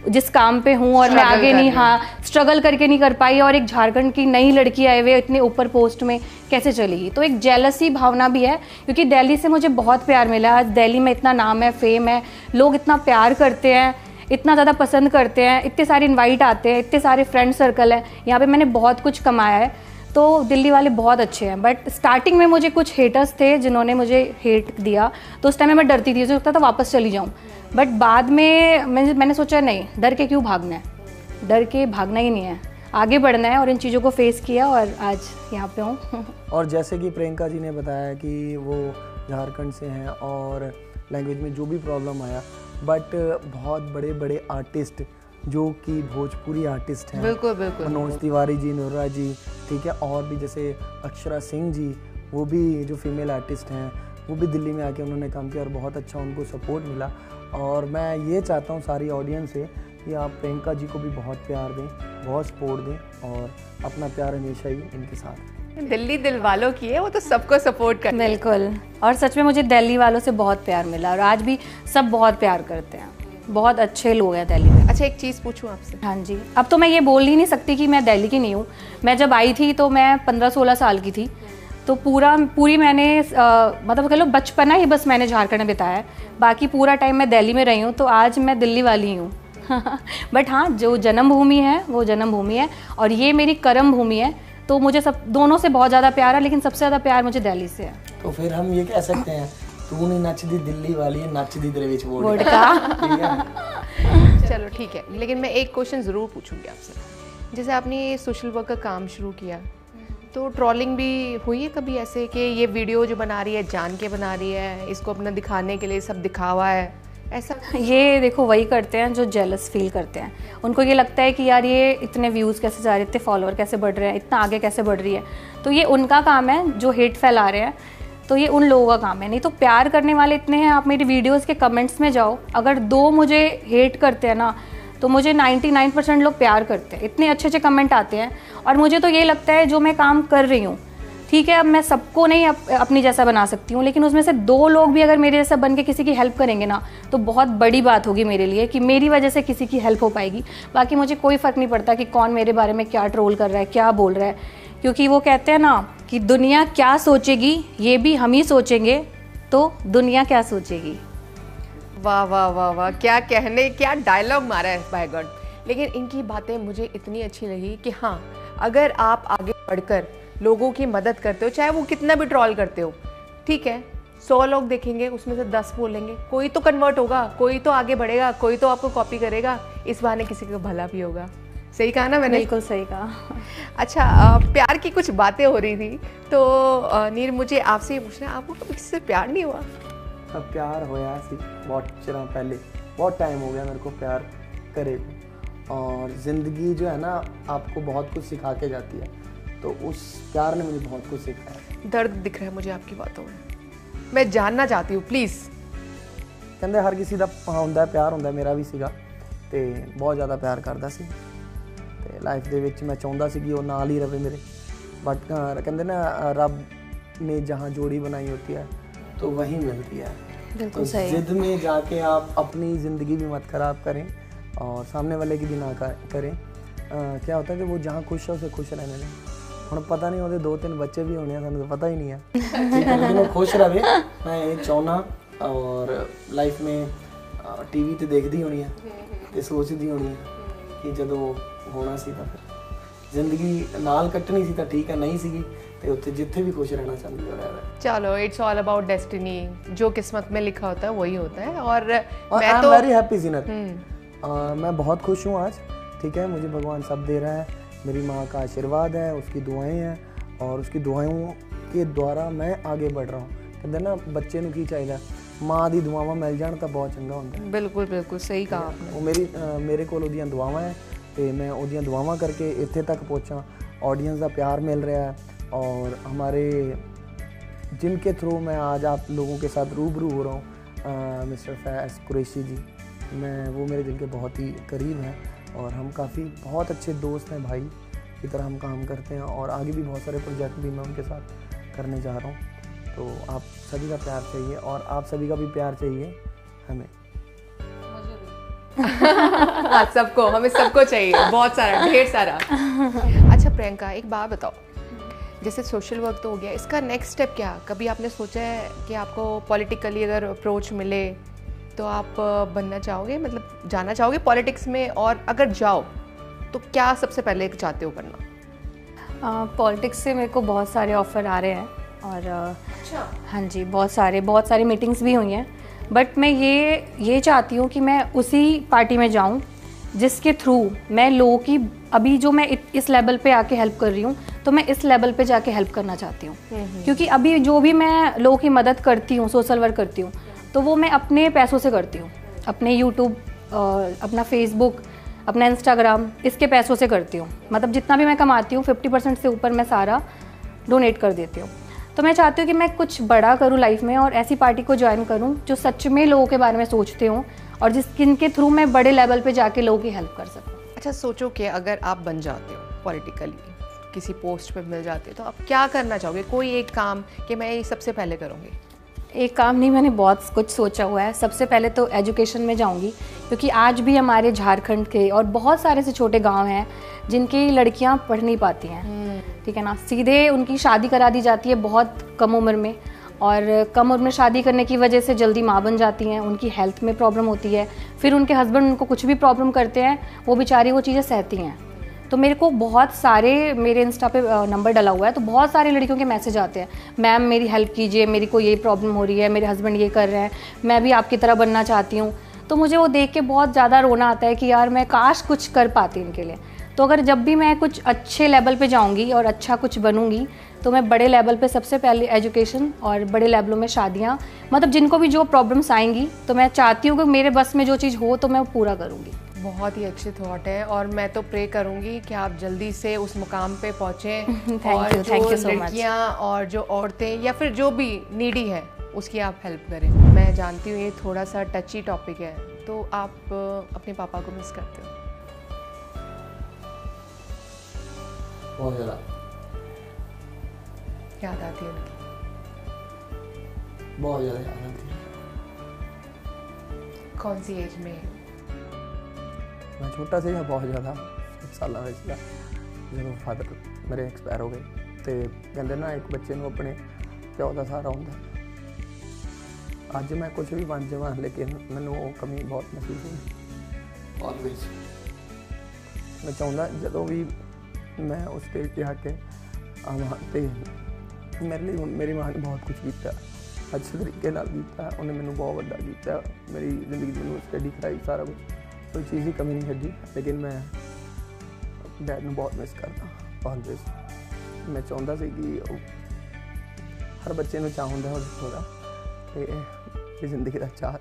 जिस काम पे हूँ और मैं आगे नहीं, हाँ स्ट्रगल करके नहीं कर पाई, और एक झारखंड की नई लड़की आए हुए इतने ऊपर पोस्ट में कैसे चलेगी। तो एक जेलसी भावना भी है, क्योंकि दिल्ली से मुझे बहुत प्यार मिला। आज दिल्ली में इतना नाम है, फेम है, लोग इतना प्यार करते हैं, इतना ज़्यादा पसंद करते हैं, इतने सारे इन्वाइट आते हैं, इतने सारे फ्रेंड सर्कल है, यहाँ पे मैंने बहुत कुछ कमाया है। तो दिल्ली वाले बहुत अच्छे हैं। बट स्टार्टिंग में मुझे कुछ हेटर्स थे जिन्होंने मुझे हेट दिया, तो उस टाइम में मैं डरती थी, मुझे लगता था वापस चली जाऊँ। बट बाद में मैंने सोचा नहीं, डर के क्यों भागना है, डर के भागना ही नहीं है, आगे बढ़ना है, और इन चीज़ों को फेस किया और आज यहाँ पे हूँ। और जैसे कि प्रियंका जी ने बताया कि वो झारखंड से हैं और लैंग्वेज में जो भी प्रॉब्लम आया, बट बहुत बड़े बड़े आर्टिस्ट जो कि भोजपुरी आर्टिस्ट हैं, बिल्कुल बिल्कुल, मनोज तिवारी जी, नूरा जी, ठीक है, और भी जैसे अक्षरा सिंह जी, वो भी जो फीमेल आर्टिस्ट हैं, वो भी दिल्ली में आके उन्होंने काम किया और बहुत अच्छा उनको सपोर्ट मिला। और मैं ये चाहता हूँ सारी ऑडियंस से कि आप प्रियंका जी को भी बहुत प्यार दें, बहुत सपोर्ट दें, और अपना प्यार हमेशा ही इनके साथ। दिल्ली दिल वालों की है, वो तो सबको सपोर्ट करते हैं। बिल्कुल, और सच में मुझे दिल्ली वालों से बहुत प्यार मिला और आज भी सब बहुत प्यार करते हैं, बहुत अच्छे लोग हैं दिल्ली में। अच्छा, एक चीज़ पूछूं आपसे? हाँ जी, अब तो मैं ये बोल ही नहीं सकती कि मैं दिल्ली की नहीं हूँ। मैं जब आई थी तो मैं 15-16 साल की थी, तो पूरी मैंने मतलब कह लो बचपना ही बस मैंने झारखंड में बिताया है, बाकी पूरा टाइम मैं दिल्ली में रही हूँ, तो आज मैं दिल्ली वाली हूँ। बट हाँ, जो जन्मभूमि है वो जन्मभूमि है, और ये मेरी कर्म भूमि है, तो मुझे सब दोनों से बहुत ज़्यादा प्यार है, लेकिन सबसे ज़्यादा प्यार मुझे दिल्ली से है। तो फिर हम ये कह सकते हैं, तू नहीं नचदी दिल्ली वाली है, नचदी तेरे विच वोडका। चलो ठीक है, लेकिन मैं एक क्वेश्चन ज़रूर पूछूंगी आपसे। जैसे आपने सोशल वर्क का काम शुरू किया, तो ट्रोलिंग भी हुई है कभी ऐसे कि ये वीडियो जो बना रही है जान के बना रही है, इसको अपना दिखाने के लिए सब दिखावा है, ऐसा ये देखो वही करते हैं जो जेलस फील करते हैं। उनको ये लगता है कि यार ये इतने व्यूज़ कैसे जा रहे हैं, इतने फॉलोअर कैसे बढ़ रहे हैं, इतना आगे कैसे बढ़ रही है। तो ये उनका काम है जो हेट फैला रहे हैं, तो ये उन लोगों का काम है। नहीं तो प्यार करने वाले इतने हैं, आप मेरी वीडियोस के कमेंट्स में जाओ, अगर 2 मुझे हेट करते हैं ना तो मुझे 99% लोग प्यार करते हैं। इतने अच्छे अच्छे कमेंट आते हैं। और मुझे तो ये लगता है जो मैं काम कर रही हूँ, ठीक है, अब मैं सबको नहीं अपनी जैसा बना सकती हूँ, लेकिन उसमें से 2 लोग भी अगर मेरे जैसा बन के किसी की हेल्प करेंगे ना तो बहुत बड़ी बात होगी मेरे लिए कि मेरी वजह से किसी की हेल्प हो पाएगी। बाकी मुझे कोई फ़र्क नहीं पड़ता कि कौन मेरे बारे में क्या ट्रोल कर रहा है, क्या बोल रहा है, क्योंकि वो कहते हैं ना कि दुनिया क्या सोचेगी ये भी हम ही सोचेंगे, तो दुनिया क्या सोचेगी। वाह वाह वाह वाह, क्या कहने, क्या डायलॉग मारा है बाय गॉड। लेकिन इनकी बातें मुझे इतनी अच्छी लगी कि हाँ, अगर आप आगे बढ़कर लोगों की मदद करते हो, चाहे वो कितना भी ट्रॉल करते हो, ठीक है, 100 लोग देखेंगे, उसमें से 10 बोलेंगे, कोई तो कन्वर्ट होगा, कोई तो आगे बढ़ेगा, कोई तो आपको कॉपी करेगा, इस बहाने किसी का भला भी होगा। सही कहा ना मैंने? बिल्कुल सही कहा। अच्छा, प्यार की कुछ बातें हो रही थी, तो नीर मुझे आपसे ये पूछना है, आपको कभी किसी से प्यार नहीं हुआ? अब प्यार होया सी बहुत चिरा पहले, बहुत टाइम हो गया मेरे को प्यार करे। और ज़िंदगी जो है ना आपको बहुत कुछ सिखा के जाती है, तो उस प्यार ने मुझे बहुत कुछ सिखाया। दर्द दिख रहा है मुझे आपकी बातों में, मैं जानना चाहती हूँ प्लीज़। कहते हर किसी का होंदा प्यार होंदा, मेरा भी सीगा ते बहुत ज़्यादा प्यार करदा सी ते लाइफ दे विच मैं चाहुंदा सी कि वो नाल ही रहे मेरे। बट कहते ना रब ने जहाँ जोड़ी बनाई होती है तो वही मिलती है। बिल्कुल तो सही। जिद में जाके आप अपनी ज़िंदगी भी मत खराब करें और सामने वाले की भी ना करें। क्या होता है कि वो जहाँ खुश है उसे खुश रहने दें। हम पता नहीं होते 2-3 बच्चे भी होने हैं, सानू तो पता ही नहीं है, लेकिन वो खुश रहे, मैं ये चाहना। और लाइफ में टीवी ते देखदी होनी है ते सोचदी होनी है कि जदों होना सी तां फिर जिंदगी नाल कटनी सी तां ठीक है, नहीं सीगी ते उत्थे जिथे भी खुश रहना चाहती है। चलो, इट्स ऑल अबाउट डेस्टिनी, जो किस्मत में लिखा होता है वही होता है। और मैं तो वेरी हैप्पी जीनत, मैं बहुत खुश हूँ आज, ठीक है, मुझे भगवान सब दे रहा है, मेरी माँ का आशीर्वाद है, उसकी दुआएं हैं और उसकी दुआओं के द्वारा मैं आगे बढ़ रहा हूँ। कहते ना बच्चे नूं की चाहिए, माँ दी दुआवां मिल जाण तां बहुत चंगा हुंदा है। बिल्कुल बिल्कुल सही कहा आपने। वो मेरे कोल ओहदियां दुआवां है ते मैं ओहदियां दुआवां करके इत्थे तक पहुंचा। ऑडियंस का प्यार मिल रहा है और हमारे जिनके थ्रू मैं आज आप लोगों के साथ रूबरू हो रहा हूँ, मिस्टर फैज़ कुरैशी जी, मैं वो मेरे दिल के बहुत ही करीब हैं और हम काफ़ी बहुत अच्छे दोस्त हैं, भाई की तरह हम काम करते हैं और आगे भी बहुत सारे प्रोजेक्ट भी मैं उनके साथ करने जा रहा हूँ। तो आप सभी का प्यार चाहिए और आप सभी का भी प्यार चाहिए हमें। हाँ, सबको, हमें सबको चाहिए, बहुत सारा, ढेर सारा। अच्छा प्रियंका, एक बात बताओ, जैसे सोशल वर्क तो हो गया, इसका नेक्स्ट स्टेप क्या? कभी आपने सोचा है कि आपको पॉलिटिकली अगर अप्रोच मिले तो आप बनना चाहोगे, मतलब जाना चाहोगे पॉलिटिक्स में? और अगर जाओ तो क्या सबसे पहले चाहते हो करना? पॉलिटिक्स से मेरे को बहुत सारे ऑफ़र आ रहे हैं और अच्छा, हाँ जी, बहुत सारी मीटिंग्स भी हुई हैं, बट मैं ये चाहती हूँ कि मैं उसी पार्टी में जाऊँ जिसके थ्रू मैं लोगों की, अभी जो मैं इस लेवल पे आके हेल्प कर रही हूँ, तो मैं इस लेवल पे जाके हेल्प करना चाहती हूँ। क्योंकि अभी जो भी मैं लोगों की मदद करती हूँ, सोशल वर्क करती हूँ, तो वो मैं अपने पैसों से करती हूँ, अपने यूट्यूब, अपना फेसबुक, अपना इंस्टाग्राम, इसके पैसों से करती हूँ। मतलब जितना भी मैं कमाती हूँ 50% से ऊपर मैं सारा डोनेट कर देती हूँ। तो मैं चाहती हूँ कि मैं कुछ बड़ा करूँ लाइफ में और ऐसी पार्टी को ज्वाइन करूँ जो सच में लोगों के बारे में सोचते हूँ और जिनके थ्रू मैं बड़े लेवल पे जाके लोगों की हेल्प कर सकूँ। अच्छा, सोचो कि अगर आप बन जाते हो पॉलिटिकली, किसी पोस्ट पे मिल जाते हो, तो आप क्या करना चाहोगे? कोई एक काम कि मैं ये सबसे पहले करूँगी। एक काम नहीं, मैंने बहुत कुछ सोचा हुआ है। सबसे पहले तो एजुकेशन में जाऊंगी, क्योंकि आज भी हमारे झारखंड के और बहुत सारे से छोटे गांव हैं जिनकी लड़कियां पढ़ नहीं पाती हैं, ठीक है ना, सीधे उनकी शादी करा दी जाती है बहुत कम उम्र में, और कम उम्र में शादी करने की वजह से जल्दी माँ बन जाती हैं, उनकी हेल्थ में प्रॉब्लम होती है, फिर उनके हस्बैंड उनको कुछ भी प्रॉब्लम करते हैं, वो बेचारी वो चीज़ें सहती हैं। तो मेरे को बहुत सारे, मेरे इंस्टा पे नंबर डला हुआ है, तो बहुत सारे लड़कियों के मैसेज आते हैं, मैम मेरी हेल्प कीजिए, मेरी को ये प्रॉब्लम हो रही है, मेरे हस्बैंड ये कर रहे हैं, मैं भी आपकी तरह बनना चाहती हूँ। तो मुझे वो देख के बहुत ज़्यादा रोना आता है कि यार मैं काश कुछ कर पाती इनके लिए। तो अगर जब भी मैं कुछ अच्छे लेवल पे जाऊंगी और अच्छा कुछ बनूंगी तो मैं बड़े लेवल पे सबसे पहले एजुकेशन और बड़े लेवलों में शादियाँ, मतलब जिनको भी जो प्रॉब्लम्स आएंगी तो मैं चाहती हूँ कि मेरे बस में जो चीज़ हो तो मैं वो पूरा करूँगी। बहुत ही अच्छी थॉट है और मैं तो प्रे करूंगी कि आप जल्दी से उस मुकाम पे पहुंचे और थैंक यू सो मच। लड़कियां और जो औरतें या फिर जो भी नीडी है उसकी आप हेल्प करें। मैं जानती हूँ ये थोड़ा सा टची टॉपिक है, तो आप अपने पापा को मिस करते हो? बहुत ज़्यादा याद आती है उनकी? बहुत ज़्यादा याद आती है। कौन सी एज में? मैं छोटा ਸੀਗਾ बहुत ज़्यादा, 7 ਸਾਲਾਂ ਦਾ ਸੀਗਾ ਜਦੋਂ ਫਾਦਰ ਮੇਰੇ ਐਕਸਪਾਇਰ ਹੋ ਗਏ। ਤੇ ਕਹਿੰਦੇ ਨਾ ਇੱਕ ਬੱਚੇ ਨੂੰ ਆਪਣੇ ਪਿਓ ਦਾ ਸਹਾਰਾ ਹੁੰਦਾ। ਅੱਜ ਮੈਂ ਕੁਝ ਵੀ ਬਣ ਜਾਵਾਂ ਲੇਕਿਨ ਮੈਨੂੰ ਉਹ ਕਮੀ ਬਹੁਤ ਮਹਿਸੂਸ ਹੁੰਦੀ ਆਲਵੇਜ਼। ਮੈਂ ਚਾਹੁੰਦਾ ਜਦੋਂ ਵੀ ਮੈਂ ਉਸ ਸਟੇਜ 'ਤੇ ਆ ਕੇ ਆਵਾਂ ਤੇ ਮੇਰੇ ਲਈ ਮੇਰੀ ਮਾਂ ਨੇ ਬਹੁਤ ਕੁਝ ਕੀਤਾ, ਅੱਛੇ ਤਰੀਕੇ ਨਾਲ ਕੀਤਾ। ਉਹਨੇ ਮੈਨੂੰ ਬਹੁਤ ਵੱਡਾ ਕੀਤਾ, ਮੇਰੀ ਜ਼ਿੰਦਗੀ 'ਚ ਮੈਨੂੰ ਸਟੱਡੀ ਕਰਾਈ, ਸਾਰਾ ਕੁਝ, कोई चीज़ की कमी नहीं छड़ी। लेकिन मैं डैड ਨੂੰ बहुत मिस करता ऑलवेज। मैं चाहता सी कि हर बच्चे ਨੂੰ चाह ਹੁੰਦਾ थोड़ा कि ये ज़िंदगी का चाह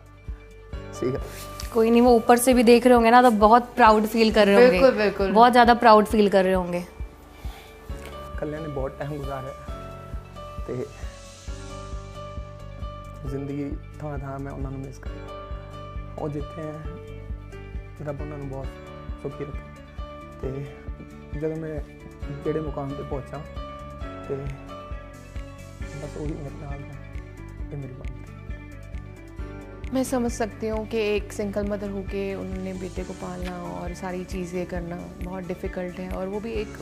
सीगा। कोई नहीं, वो ऊपर से भी देख रहे होंगे ना तो बहुत प्राउड फील कर रहे होंगे। बिल्कुल बिल्कुल, बहुत ज़्यादा प्राउड फील कर रहे होंगे। कल्याण ने बहुत टाइम गुजारा तो जिंदगी थोड़ा था मैं उन्होंने मिस कर और जिथे रब उन्होंने बहुत सुखी रखे। तो जब मैं जेड़े मुकाम पे पहुँचा तो बस वही मेरे नाल है, मेरी बात। मैं समझ सकती हूँ कि एक सिंगल मदर होके उन्होंने बेटे को पालना और सारी चीज़ें करना बहुत डिफ़िकल्ट है। और वो भी एक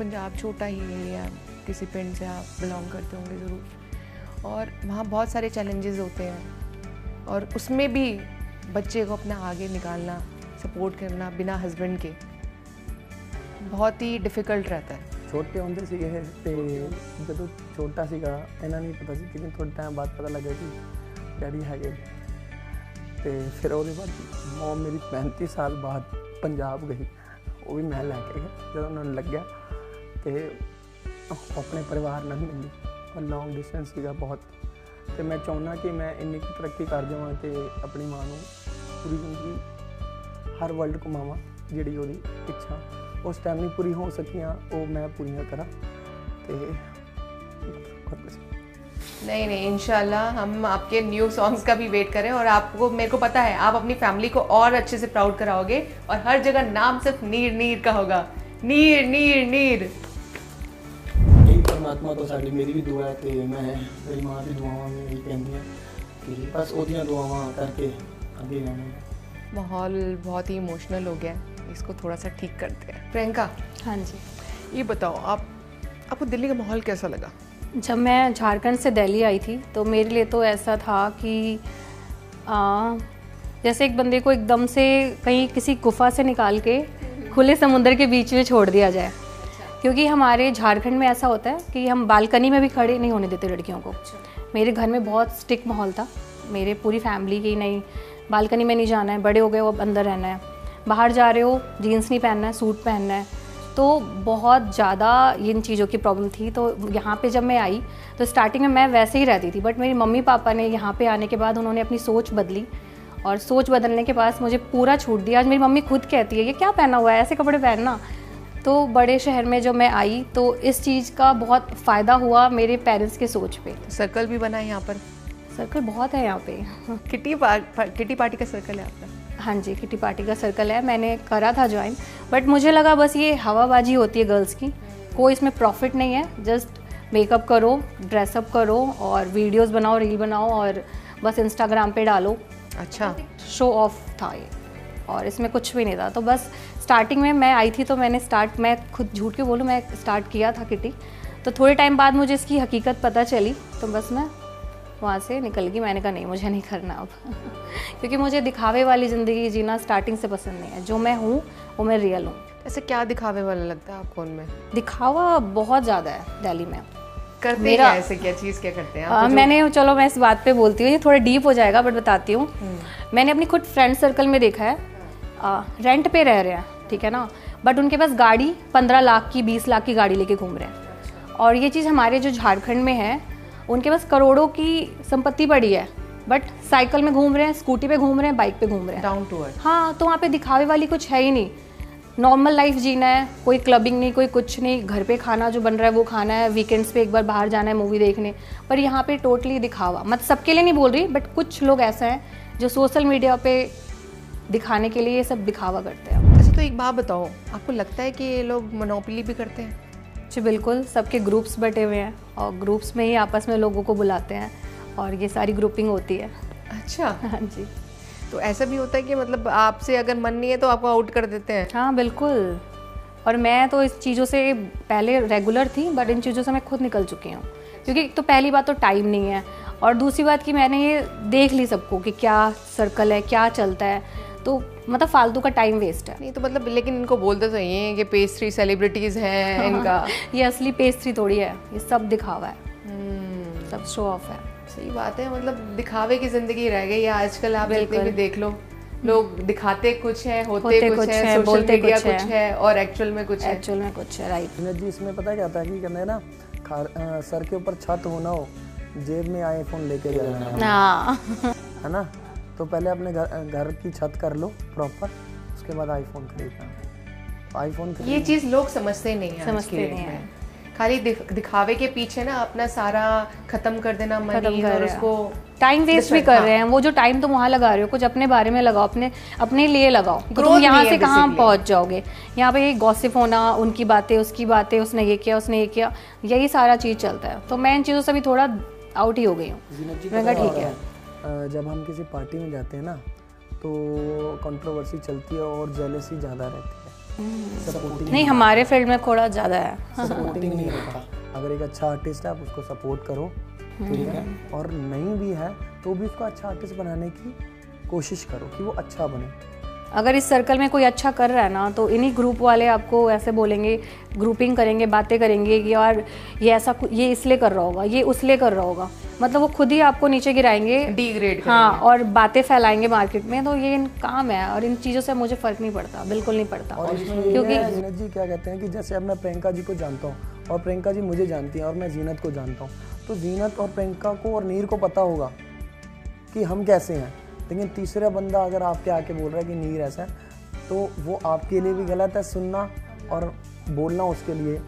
पंजाब छोटा ही है या किसी पिंड से आप बिलोंग करते होंगे ज़रूर, और वहाँ बहुत सारे चैलेंजेस होते हैं और उसमें भी बच्चे को अपना आगे निकालना, सपोर्ट करना बिना हस्बैंड के बहुत ही डिफ़िकल्ट रहता है। छोटे होंदे सीगे ते जदों छोटा सीगा इन्हां नहीं पता सी, लेकिन थोड़े टाइम बाद पता लगा कि डैडी है। तो फिर वो बाद मॉम मेरी 35 साल बाद पंजाब गई, वो भी मैं लैके गया। जब उन्होंने लग्या तो अपने परिवार नाल मिली और लॉन्ग डिस्टेंस सीगा बहुत। तो मैं चाहुंदा कि मैं इन्नी तरक्की कर जावां ते अपनी मां नूं पूरी जिंदगी हर वर्ल्ड घुमावां, जिहड़ी ओहदी इच्छा उस टाइम नहीं पूरी हो सकियां वो मैं पूरियां करा। तो नहीं नहीं, इंशाल्लाह हम आपके न्यू सॉन्ग्स का भी वेट करें और आपको, मेरे को पता है आप अपनी फैमिली को और अच्छे से प्राउड कराओगे और हर जगह नाम सिर्फ नीर नीर का होगा। नीर नीर नीर। यही परमात्मा तो साडी मेरी भी दुआ है ते मैं मेरी मां दी दुआवां में यही कहंदी है कि बस ओदियां दुआवां करके आगे जाना। माहौल बहुत ही इमोशनल हो गया है, इसको थोड़ा सा ठीक करते हैं। प्रियंका, हाँ जी, ये बताओ आपको दिल्ली का माहौल कैसा लगा? जब मैं झारखंड से दिल्ली आई थी तो मेरे लिए तो ऐसा था कि जैसे एक बंदे को एकदम से कहीं किसी गुफा से निकाल के खुले समुद्र के बीच में छोड़ दिया जाए। क्योंकि हमारे झारखंड में ऐसा होता है कि हम बालकनी में भी खड़े नहीं होने देते लड़कियों को। मेरे घर में बहुत स्ट्रिक्ट माहौल था, मेरे पूरी फैमिली की, नहीं बालकनी में नहीं जाना है, बड़े हो गए हो अब अंदर रहना है, बाहर जा रहे हो जीन्स नहीं पहनना है, सूट पहनना है। तो बहुत ज़्यादा इन चीज़ों की प्रॉब्लम थी। तो यहाँ पे जब मैं आई तो स्टार्टिंग में मैं वैसे ही रहती थी, बट मेरी मम्मी पापा ने यहाँ पे आने के बाद उन्होंने अपनी सोच बदली और सोच बदलने के बाद मुझे पूरा छूट दिया। आज मेरी मम्मी खुद कहती है ये क्या पहना हुआ है, ऐसे कपड़े पहनना। तो बड़े शहर में जब मैं आई तो इस चीज़ का बहुत फ़ायदा हुआ मेरे पेरेंट्स के सोच पे। सर्कल भी बना है यहाँ पर? सर्कल बहुत है यहाँ पे। किटी पार्टी का सर्कल है आपका? हाँ जी, किटी पार्टी का सर्कल है, मैंने करा था ज्वाइन, बट मुझे लगा बस ये हवाबाजी होती है गर्ल्स की, कोई इसमें प्रॉफिट नहीं है। जस्ट मेकअप करो, ड्रेसअप करो और वीडियोस बनाओ, रील बनाओ और बस इंस्टाग्राम पे डालो। अच्छा, शो ऑफ था ये और इसमें कुछ भी नहीं था। तो बस स्टार्टिंग में मैं आई थी तो मैं खुद झूठ के बोलूँ, मैं स्टार्ट किया था किटी। तो थोड़े टाइम बाद मुझे इसकी हकीकत पता चली तो बस मैं वहाँ से निकल गई। मैंने कहा नहीं, मुझे नहीं करना अब क्योंकि मुझे दिखावे वाली ज़िंदगी जीना स्टार्टिंग से पसंद नहीं है। जो मैं हूँ वो मैं रियल हूँ। ऐसे क्या दिखावे वाला लगता है आपको उनमें? दिखावा बहुत ज़्यादा है दिल्ली में। करते मेरा क्या, ऐसे क्या चीज़ क्या करते हैं आप? मैंने, चलो मैं इस बात पे बोलती हूँ, ये थोड़ा डीप हो जाएगा बट बताती हूँ। मैंने अपनी खुद फ्रेंड सर्कल में देखा है, रेंट पे रह रहे हैं, ठीक है ना, बट उनके पास गाड़ी 15 लाख की 20 लाख की गाड़ी लेके घूम रहे हैं। और ये चीज़ हमारे जो झारखंड में है, उनके पास करोड़ों की संपत्ति पड़ी है, बट साइकिल में घूम रहे हैं, स्कूटी पे घूम रहे हैं, बाइक पे घूम रहे हैं, डाउन टू अर्थ। हाँ, तो वहाँ पे दिखावे वाली कुछ है ही नहीं। नॉर्मल लाइफ जीना है, कोई क्लबिंग नहीं, कोई कुछ नहीं, घर पे खाना जो बन रहा है वो खाना है, वीकेंड्स पे एक बार बाहर जाना है मूवी देखने। पर यहाँ पे टोटली दिखावा, मतलब सबके लिए नहीं बोल रही, बट कुछ लोग ऐसा हैं जो सोशल मीडिया पे दिखाने के लिए ये सब दिखावा करते हैं। अच्छा, तो एक बात बताओ, आपको लगता है कि ये लोग मोनोपोली भी करते हैं? जी बिल्कुल, सबके ग्रुप्स बटे हुए हैं और ग्रुप्स में ही आपस में लोगों को बुलाते हैं और ये सारी ग्रुपिंग होती है। अच्छा, हाँ जी। तो ऐसा भी होता है कि मतलब आपसे अगर मन नहीं है तो आपको आउट कर देते हैं? हाँ बिल्कुल, और मैं तो इस चीज़ों से पहले रेगुलर थी, बट इन चीज़ों से मैं खुद निकल चुकी हूँ। क्योंकि तो पहली बात तो टाइम नहीं है, और दूसरी बात कि मैंने ये देख ली सबको कि क्या सर्कल है, क्या चलता है, तो मतलब फालतू का टाइम वेस्ट है। नहीं तो मतलब, लेकिन इनको बोलते तो ये हैं कि पेस्ट्री सेलिब्रिटीज़ हैं इनका। ये असली पेस्ट्री थोड़ी है, ये सब दिखावा है, सब शो ऑफ है। सही बात है, मतलब दिखावे की जिंदगी रह गई है आजकल। आप जितने भी देख लो, लोग दिखाते कुछ है, होते कुछ है, सोशल बोलते मीडिया कुछ है और एक्चुअल में कुछ है। एक्चुअल में कुछ है, राइट। जी, इसमें पता है क्या होता है कि कहते हैं ना, सर के ऊपर छत होना हो, जेब में आईफोन लेके जाना है, हाँ है ना। तो पहले अपने घर की छत कर लो प्रॉपर, उसके बाद आईफोन खरीदना। आईफोन ये चीज़ लोग समझते नहीं है, समझते नहीं है। खाली दिखावे के पीछे ना अपना सारा खत्म कर देना मनी, और उसको टाइम वेस्ट भी कर रहे हैं। वो जो टाइम तुम वहाँ लगा रहे हो, कुछ अपने बारे में लगाओ, अपने लिए लगाओ, तो तुम यहाँ से कहाँ पहुँच जाओगे। यहाँ पे गॉसिप होना, उनकी बातें, उसकी बातें, उसने ये किया, उसने ये किया, यही सारा चीज़ चलता है। तो मैं इन चीज़ों से भी थोड़ा आउट ही हो गई हूँ। मैं कहा ठीक है। जब हम किसी पार्टी में जाते हैं ना, तो कंट्रोवर्सी चलती है और जेलसी ज़्यादा रहती है। सपोर्टिंग नहीं, हमारे फील्ड में थोड़ा ज़्यादा है। सपोर्टिंग नहीं होता। अगर एक अच्छा आर्टिस्ट है, आप उसको सपोर्ट करो, ठीक है, और नहीं भी है तो भी उसको अच्छा आर्टिस्ट बनाने की कोशिश करो कि वो अच्छा बने। अगर इस सर्कल में कोई अच्छा कर रहा है ना, तो इन्हीं ग्रुप वाले आपको ऐसे बोलेंगे, ग्रुपिंग करेंगे, बातें करेंगे कि यार ये ऐसा, ये इसलिए कर रहा होगा, ये उसलिए कर रहा होगा, मतलब वो खुद ही आपको नीचे गिराएंगे, डिग्रेड। हाँ, और बातें फैलाएंगे मार्केट में। तो ये काम है, और इन चीज़ों से मुझे फ़र्क नहीं पड़ता, बिल्कुल नहीं पड़ता। क्योंकि जीनत जी क्या कहते हैं कि जैसे अब मैं प्रियंका जी को जानता हूँ और प्रियंका जी मुझे जानती हैं और मैं जीनत को जानता हूँ, तो जीनत और प्रियंका को और नीर को पता होगा कि हम कैसे हैं। लेकिन तीसरा बंदा अगर आपके आके बोल रहा है कि नीर ऐसा है, तो वो आपके लिए भी गलत है। सुनना और बोलना उसके लिए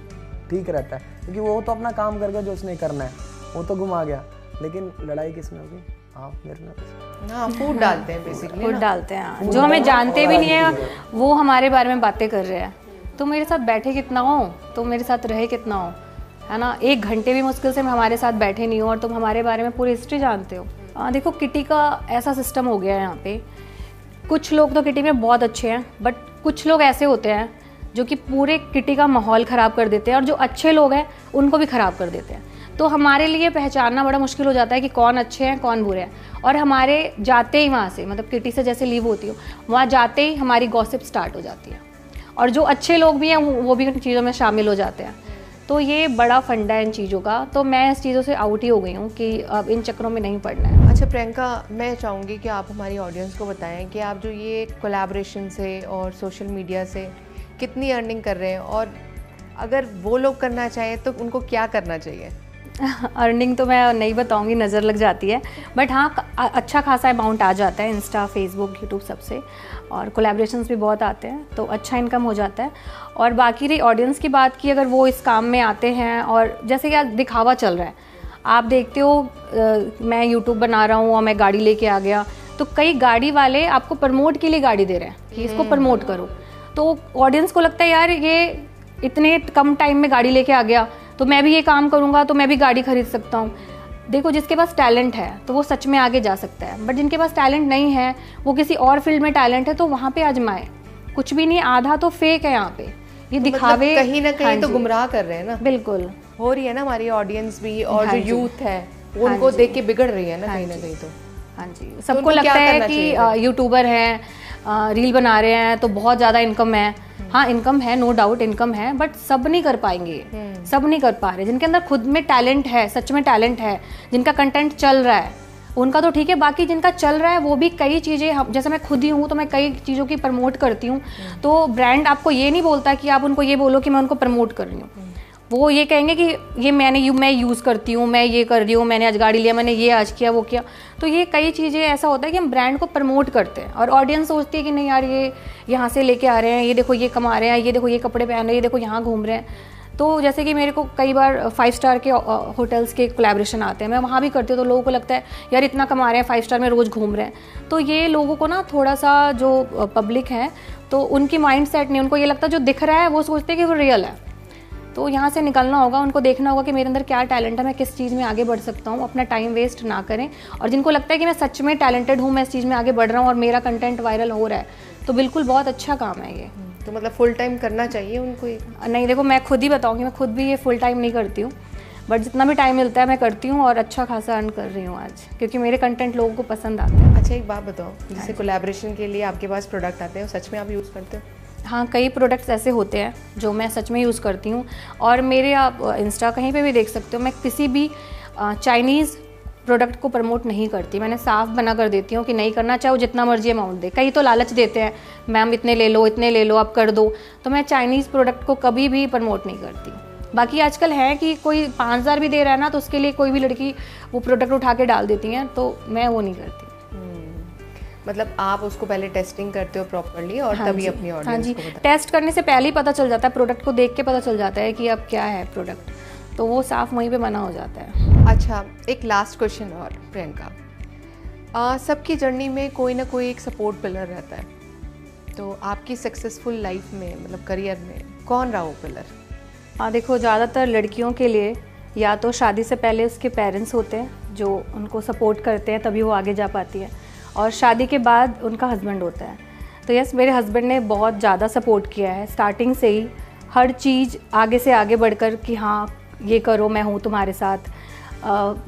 ठीक रहता है, क्योंकि वो तो अपना काम कर गया जो उसने करना है, वो तो घुमा गया। लेकिन लड़ाई किसने होगी? आप मेरे में। हाँ, फूट डालते हैं बेसिकली, फूट डालते हैं। जो हमें जानते भी नहीं है वो हमारे बारे में बातें कर रहे हैं। तो मेरे साथ बैठे कितना हो, तो मेरे साथ रहे कितना हो, है ना। 1 घंटे भी मुश्किल से हमारे साथ बैठे नहीं हो और तुम हमारे बारे में पूरी हिस्ट्री जानते हो। देखो, किटी का ऐसा सिस्टम हो गया है यहाँ पे। कुछ लोग तो किटी में बहुत अच्छे हैं, बट कुछ लोग ऐसे होते हैं जो कि पूरे किटी का माहौल ख़राब कर देते हैं, और जो अच्छे लोग हैं उनको भी ख़राब कर देते हैं। तो हमारे लिए पहचानना बड़ा मुश्किल हो जाता है कि कौन अच्छे हैं, कौन बुरे हैं। और हमारे जाते ही वहाँ से, मतलब किटी से जैसे लीव होती हो, वहाँ जाते ही हमारी गॉसिप स्टार्ट हो जाती है, और जो अच्छे लोग भी हैं वो भी इन चीज़ों में शामिल हो जाते हैं। तो ये बड़ा फंडा है इन चीज़ों का। तो मैं इस चीज़ों से आउट ही हो गई हूँ कि अब इन चक्करों में नहीं पड़ना है। अच्छा प्रियंका, मैं चाहूँगी कि आप हमारी ऑडियंस को बताएं कि आप जो ये कोलैबोरेशन से और सोशल मीडिया से कितनी अर्निंग कर रहे हैं, और अगर वो लोग करना चाहें तो उनको क्या करना चाहिए? अर्निंग तो मैं नहीं बताऊंगी, नज़र लग जाती है, बट हाँ अच्छा खासा अमाउंट आ जाता है इंस्टा, फेसबुक, यूट्यूब सबसे, और कोलैबोरेशंस भी बहुत आते हैं, तो अच्छा इनकम हो जाता है। और बाकी रही ऑडियंस की बात की, अगर वो इस काम में आते हैं, और जैसे कि आज दिखावा चल रहा है, आप देखते हो मैं यूट्यूब बना रहा हूँ और मैं गाड़ी लेके आ गया, तो कई गाड़ी वाले आपको प्रमोट के लिए गाड़ी दे रहे हैं कि इसको प्रमोट करो। तो ऑडियंस को लगता है यार ये इतने कम टाइम में गाड़ी लेके आ गया, तो मैं भी ये काम करूँगा तो मैं भी गाड़ी खरीद सकता हूँ। देखो, जिसके पास टैलेंट है तो वो सच में आगे जा सकता है, बट जिनके पास टैलेंट नहीं है, वो किसी और फील्ड में टैलेंट है, तो वहाँ पे आजमाए। कुछ भी नहीं, आधा तो फेक है यहाँ पे, ये दिखावे मतलब कहीं ना कहीं तो गुमराह कर रहे हैं ना। बिल्कुल हो रही है ना हमारी ऑडियंस भी, और जो यूथ है वो उनको देख के बिगड़ रही है ना कहीं ना कहीं। तो हाँ जी, सबको लगता है कि यूट्यूबर हैं, रील बना रहे हैं तो बहुत ज़्यादा इनकम है। हाँ, इनकम है, नो डाउट इनकम है, बट सब नहीं कर पाएंगे, सब नहीं कर पा रहे। जिनके अंदर खुद में टैलेंट है, सच में टैलेंट है, जिनका कंटेंट चल रहा है, उनका तो ठीक है, बाकी जिनका चल रहा है वो भी कई चीज़ें हम, जैसे मैं खुद ही हूँ तो मैं कई चीज़ों की प्रमोट करती हूँ, तो ब्रांड आपको ये नहीं बोलता कि आप उनको ये बोलो कि मैं उनको प्रमोट कर रही हूँ। वो ये कहेंगे कि ये मैं यूज़ करती हूँ, मैं ये कर रही हूँ, मैंने आज गाड़ी लिया, मैंने ये आज किया, वो किया। तो ये कई चीज़ें ऐसा होता है कि हम ब्रांड को प्रमोट करते हैं और ऑडियंस सोचती है कि नहीं यार ये यहाँ से लेके आ रहे हैं, ये देखो ये कमा रहे हैं, ये देखो ये कपड़े पहन रहे हैं, ये देखो यहाँ घूम रहे हैं। तो जैसे कि मेरे को कई बार 5 स्टार के होटल्स के कोलैबोरेशन आते हैं, मैं वहाँ भी करती हूँ, तो लोगों को लगता है यार इतना कमा रहे हैं, 5 स्टार में रोज़ घूम रहे हैं। तो ये लोगों को ना थोड़ा सा जो पब्लिक है तो उनकी माइंड सेट नहीं, उनको ये लगता है जो दिख रहा है वो सोचते हैं कि वो रियल है। तो यहाँ से निकलना होगा, उनको देखना होगा कि मेरे अंदर क्या टैलेंट है, मैं किस चीज़ में आगे बढ़ सकता हूँ, अपना टाइम वेस्ट ना करें। और जिनको लगता है कि मैं सच में टैलेंटेड हूँ, मैं इस चीज़ में आगे बढ़ रहा हूँ और मेरा कंटेंट वायरल हो रहा है, तो बिल्कुल बहुत अच्छा काम है ये। तो मतलब फुल टाइम करना चाहिए उनको ये? नहीं देखो, मैं खुद ही बताऊँगी, मैं खुद भी ये फुल टाइम नहीं करती हूँ, बट जितना भी टाइम मिलता है मैं करती हूँ और अच्छा खासा अर्न कर रही हूँ आज, क्योंकि मेरे कंटेंट लोगों को पसंद आते हैं। अच्छा एक बात बताओ, जैसे कोलैबोरेशन के लिए आपके पास प्रोडक्ट आते हैं, सच में आप यूज़ करते हो? हाँ, कई प्रोडक्ट्स ऐसे होते हैं जो मैं सच में यूज़ करती हूँ, और मेरे आप इंस्टा कहीं पे भी देख सकते हो, मैं किसी भी चाइनीज़ प्रोडक्ट को प्रमोट नहीं करती। मैंने साफ बना कर देती हूँ कि नहीं करना, चाहे वो जितना मर्जी अमाउंट दे। कई तो लालच देते हैं, मैम इतने ले लो, आप कर दो, तो मैं चाइनीज़ प्रोडक्ट को कभी भी प्रमोट नहीं करती। बाकी आजकल है कि कोई 5,000 भी दे रहा है ना, तो उसके लिए कोई भी लड़की वो प्रोडक्ट उठा के डाल देती हैं, तो मैं वो नहीं करती। मतलब आप उसको पहले टेस्टिंग करते हो प्रॉपर्ली और हाँ तभी जी, अपनी हाँ ऑडियंस जी, को बताते टेस्ट करने से पहले ही पता चल जाता है, प्रोडक्ट को देख के पता चल जाता है कि अब क्या है प्रोडक्ट, तो वो साफ वहीं पे बना हो जाता है। हो। अच्छा एक लास्ट क्वेश्चन और प्रियंका, सबकी जर्नी में कोई ना कोई एक सपोर्ट पिलर रहता है, तो आपकी सक्सेसफुल लाइफ में मतलब करियर में कौन रहा वो पिलर? हाँ देखो, ज़्यादातर लड़कियों के लिए या तो शादी से पहले उसके पेरेंट्स होते हैं जो उनको सपोर्ट करते हैं, तभी वो आगे जा पाती है, और शादी के बाद उनका हस्बैंड होता है। तो यस, मेरे हस्बैंड ने बहुत ज़्यादा सपोर्ट किया है स्टार्टिंग से ही, हर चीज़ आगे से आगे बढ़कर कि हाँ ये करो, मैं हूँ तुम्हारे साथ।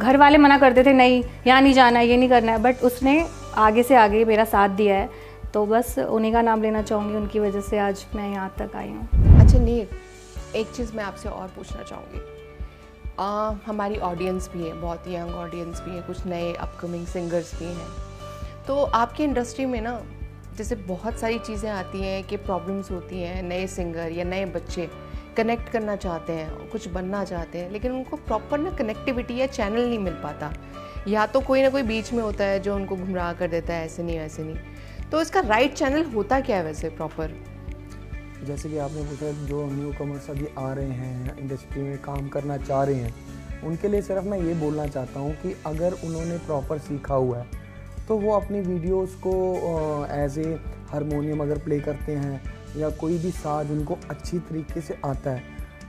घर वाले मना करते थे, नहीं यहाँ नहीं जाना है, ये नहीं करना है, बट उसने आगे से आगे मेरा साथ दिया है, तो बस उन्हीं का नाम लेना चाहूँगी, उनकी वजह से आज मैं यहाँ तक आई हूँ। अच्छा नीर, एक चीज़ मैं आपसे और पूछना चाहूँगी, हमारी ऑडियंस भी है, बहुत यंग ऑडियंस भी है, कुछ नए अपकमिंग सिंगर्स भी हैं, तो आपकी इंडस्ट्री में ना जैसे बहुत सारी चीज़ें आती हैं कि प्रॉब्लम्स होती हैं, नए सिंगर या नए बच्चे कनेक्ट करना चाहते हैं, कुछ बनना चाहते हैं, लेकिन उनको प्रॉपर ना कनेक्टिविटी या चैनल नहीं मिल पाता, या तो कोई ना कोई बीच में होता है जो उनको गुमराह कर देता है, ऐसे नहीं वैसे नहीं। तो इसका राइट चैनल होता क्या है वैसे प्रॉपर? जैसे कि आपने पूछा, जो न्यू कमर्स अभी आ रहे हैं, इंडस्ट्री में काम करना चाह रहे हैं, उनके लिए सिर्फ मैं ये बोलना चाहता हूँ कि अगर उन्होंने प्रॉपर सीखा हुआ है तो वो अपनी वीडियोस को एज ए हारमोनियम अगर प्ले करते हैं या कोई भी साज उनको अच्छी तरीके से आता है,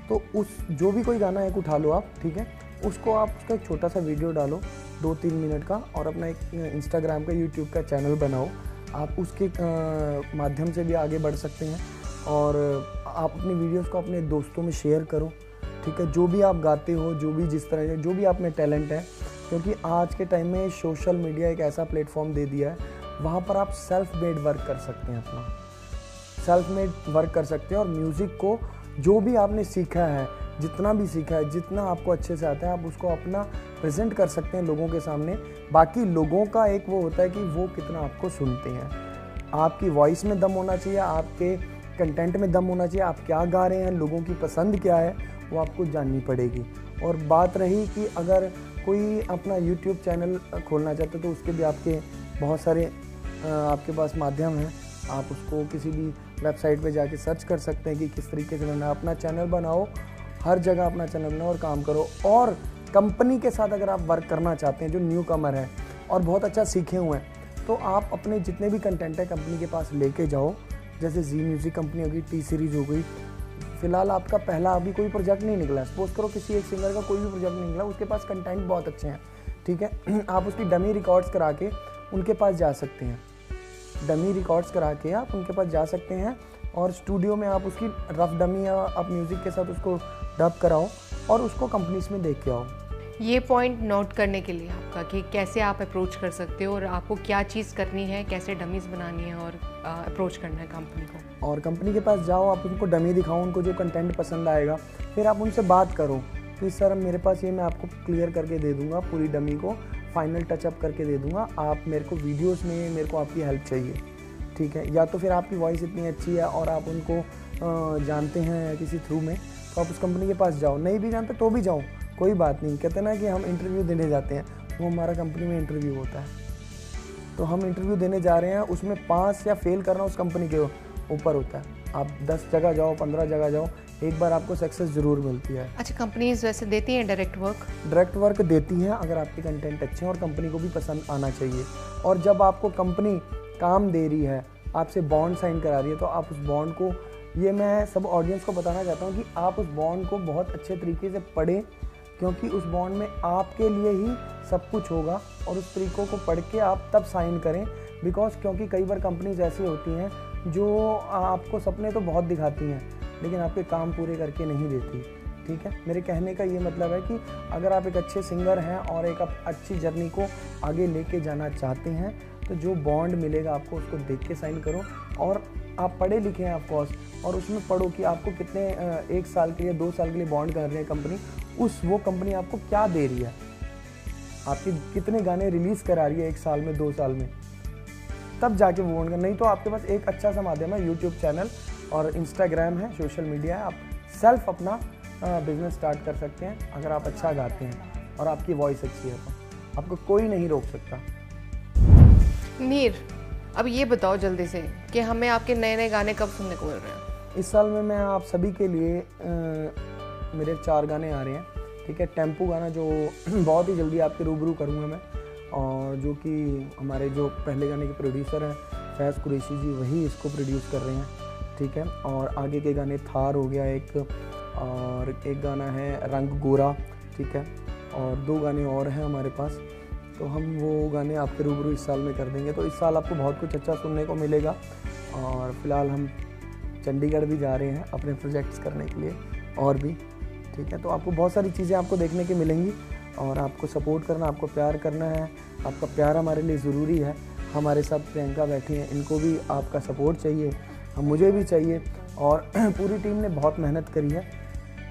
तो उस जो भी कोई गाना एक उठा लो आप, ठीक है, उसको आप उसका एक छोटा सा वीडियो डालो 2-3 मिनट का, और अपना एक इंस्टाग्राम का, यूट्यूब का चैनल बनाओ। आप उसके माध्यम से भी आगे बढ़ सकते हैं, और आप अपनी वीडियोस को अपने दोस्तों में शेयर करो, ठीक है, जो भी आप गाते हो, जो भी जिस तरह जो भी आप में टैलेंट है, क्योंकि आज के टाइम में सोशल मीडिया एक ऐसा प्लेटफॉर्म दे दिया है, वहाँ पर आप सेल्फ मेड वर्क कर सकते हैं, अपना सेल्फ मेड वर्क कर सकते हैं, और म्यूज़िक को जो भी आपने सीखा है, जितना भी सीखा है, जितना आपको अच्छे से आता है, आप उसको अपना प्रेजेंट कर सकते हैं लोगों के सामने। बाकी लोगों का एक वो होता है कि वो कितना आपको सुनते हैं। आपकी वॉइस में दम होना चाहिए, आपके कंटेंट में दम होना चाहिए, आप क्या गा रहे हैं, लोगों की पसंद क्या है, वो आपको जाननी पड़ेगी। और बात रही कि अगर कोई अपना यूट्यूब चैनल खोलना चाहते तो उसके भी आपके बहुत सारे आपके पास माध्यम हैं, आप उसको किसी भी वेबसाइट पे जाके सर्च कर सकते हैं कि किस तरीके से बनाना। अपना चैनल बनाओ, हर जगह अपना चैनल बनाओ और काम करो। और कंपनी के साथ अगर आप वर्क करना चाहते हैं, जो न्यू कमर है और बहुत अच्छा सीखे हुए हैं, तो आप अपने जितने भी कंटेंट है कंपनी के पास लेके जाओ। जैसे जी म्यूज़िक कंपनी हो गई, टी सीरीज़ हो गई। फिलहाल आपका पहला अभी कोई प्रोजेक्ट नहीं निकला, सपोज करो किसी एक सिंगर का कोई भी प्रोजेक्ट नहीं निकला, उसके पास कंटेंट बहुत अच्छे हैं, ठीक है, आप उसकी डमी रिकॉर्ड्स करा के उनके पास जा सकते हैं। डमी रिकॉर्ड्स करा के आप उनके पास जा सकते हैं, और स्टूडियो में आप उसकी रफ डमी या आप म्यूज़िक के साथ उसको डब कराओ और उसको कंपनीज में देख के आओ। ये पॉइंट नोट करने के लिए आपका कि कैसे आप अप्रोच कर सकते हो और आपको क्या चीज़ करनी है, कैसे डमीज़ बनानी है और अप्रोच करना है कंपनी को। और कंपनी के पास जाओ, आप उनको डमी दिखाओ, उनको जो कंटेंट पसंद आएगा, फिर आप उनसे बात करो कि सर मेरे पास ये मैं आपको क्लियर करके दे दूंगा पूरी डमी को, फाइनल टचअप करके दे दूंगा। आप मेरे को वीडियोस में मेरे को आपकी हेल्प चाहिए, ठीक है। या तो फिर आपकी वॉइस इतनी अच्छी है और आप उनको जानते हैं किसी थ्रू में, तो आप उस कंपनी के पास जाओ। नहीं भी जानते तो भी जाओ, कोई बात नहीं। कहते ना कि हम इंटरव्यू देने जाते हैं, वो हमारा कंपनी में इंटरव्यू होता है, तो हम इंटरव्यू देने जा रहे हैं, उसमें पास या फेल करना उस कंपनी के ऊपर होता है। आप 10 जगह जाओ, 15 जगह जाओ, एक बार आपको सक्सेस ज़रूर मिलती है। अच्छा, कंपनीज वैसे देती हैं डायरेक्ट वर्क? डायरेक्ट वर्क देती हैं अगर आपके कंटेंट अच्छे हैं और कंपनी को भी पसंद आना चाहिए। और जब आपको कंपनी काम दे रही है, आपसे बॉन्ड साइन करा रही है, तो आप उस बॉन्ड को, ये मैं सब ऑडियंस को बताना चाहता हूँ कि आप उस बॉन्ड को बहुत अच्छे तरीके से पढ़ें, क्योंकि उस बॉन्ड में आपके लिए ही सब कुछ होगा। और उस तरीक़ों को पढ़ के आप तब साइन करें, क्योंकि कई बार कंपनीज ऐसी होती हैं जो आपको सपने तो बहुत दिखाती हैं लेकिन आपके काम पूरे करके नहीं देती, ठीक है। मेरे कहने का ये मतलब है कि अगर आप एक अच्छे सिंगर हैं और एक अच्छी जर्नी को आगे लेके जाना चाहते हैं, तो जो बॉन्ड मिलेगा आपको उसको देख के साइन करो। और आप पढ़े लिखे हैं ऑफकोर्स, और उसमें पढ़ो कि आपको कितने 1 साल के लिए 2 साल के लिए बॉन्ड कर रही है कंपनी, वो कंपनी आपको क्या दे रही है, आपके कितने गाने रिलीज़ करा रही है 1 साल में 2 साल में, तब जाके वो बॉन्ड कर। नहीं तो आपके पास एक अच्छा सा माध्यम है, यूट्यूब चैनल और इंस्टाग्राम है, सोशल मीडिया है, आप सेल्फ अपना बिजनेस स्टार्ट कर सकते हैं अगर आप अच्छा गाते हैं और आपकी वॉइस अच्छी है, तो आपको कोई नहीं रोक सकता। नीर, अब ये बताओ जल्दी से कि हमें आपके नए नए गाने कब सुनने को मिल रहे हैं? इस साल में मैं आप सभी के लिए मेरे 4 गाने आ रहे हैं, ठीक है। टेम्पो गाना जो बहुत ही जल्दी आपके रूबरू करूँगा मैं, और जो कि हमारे जो पहले गाने के प्रोड्यूसर हैं फैज़ कुरैशी जी, वही इसको प्रोड्यूस कर रहे हैं, ठीक है। और आगे के गाने थार हो गया एक, और एक गाना है रंग गोरा, ठीक है। और 2 गाने और हैं हमारे पास, तो हम वो गाने आपके रूबरू इस साल में कर देंगे। तो इस साल आपको बहुत कुछ अच्छा सुनने को मिलेगा। और फिलहाल हम चंडीगढ़ भी जा रहे हैं अपने प्रोजेक्ट्स करने के लिए और भी, ठीक है। तो आपको बहुत सारी चीज़ें आपको देखने की मिलेंगी, और आपको सपोर्ट करना, आपको प्यार करना है। आपका प्यार हमारे लिए ज़रूरी है। हमारे साथ प्रियंका बैठी हैं, इनको भी आपका सपोर्ट चाहिए, मुझे भी चाहिए। और पूरी टीम ने बहुत मेहनत करी है,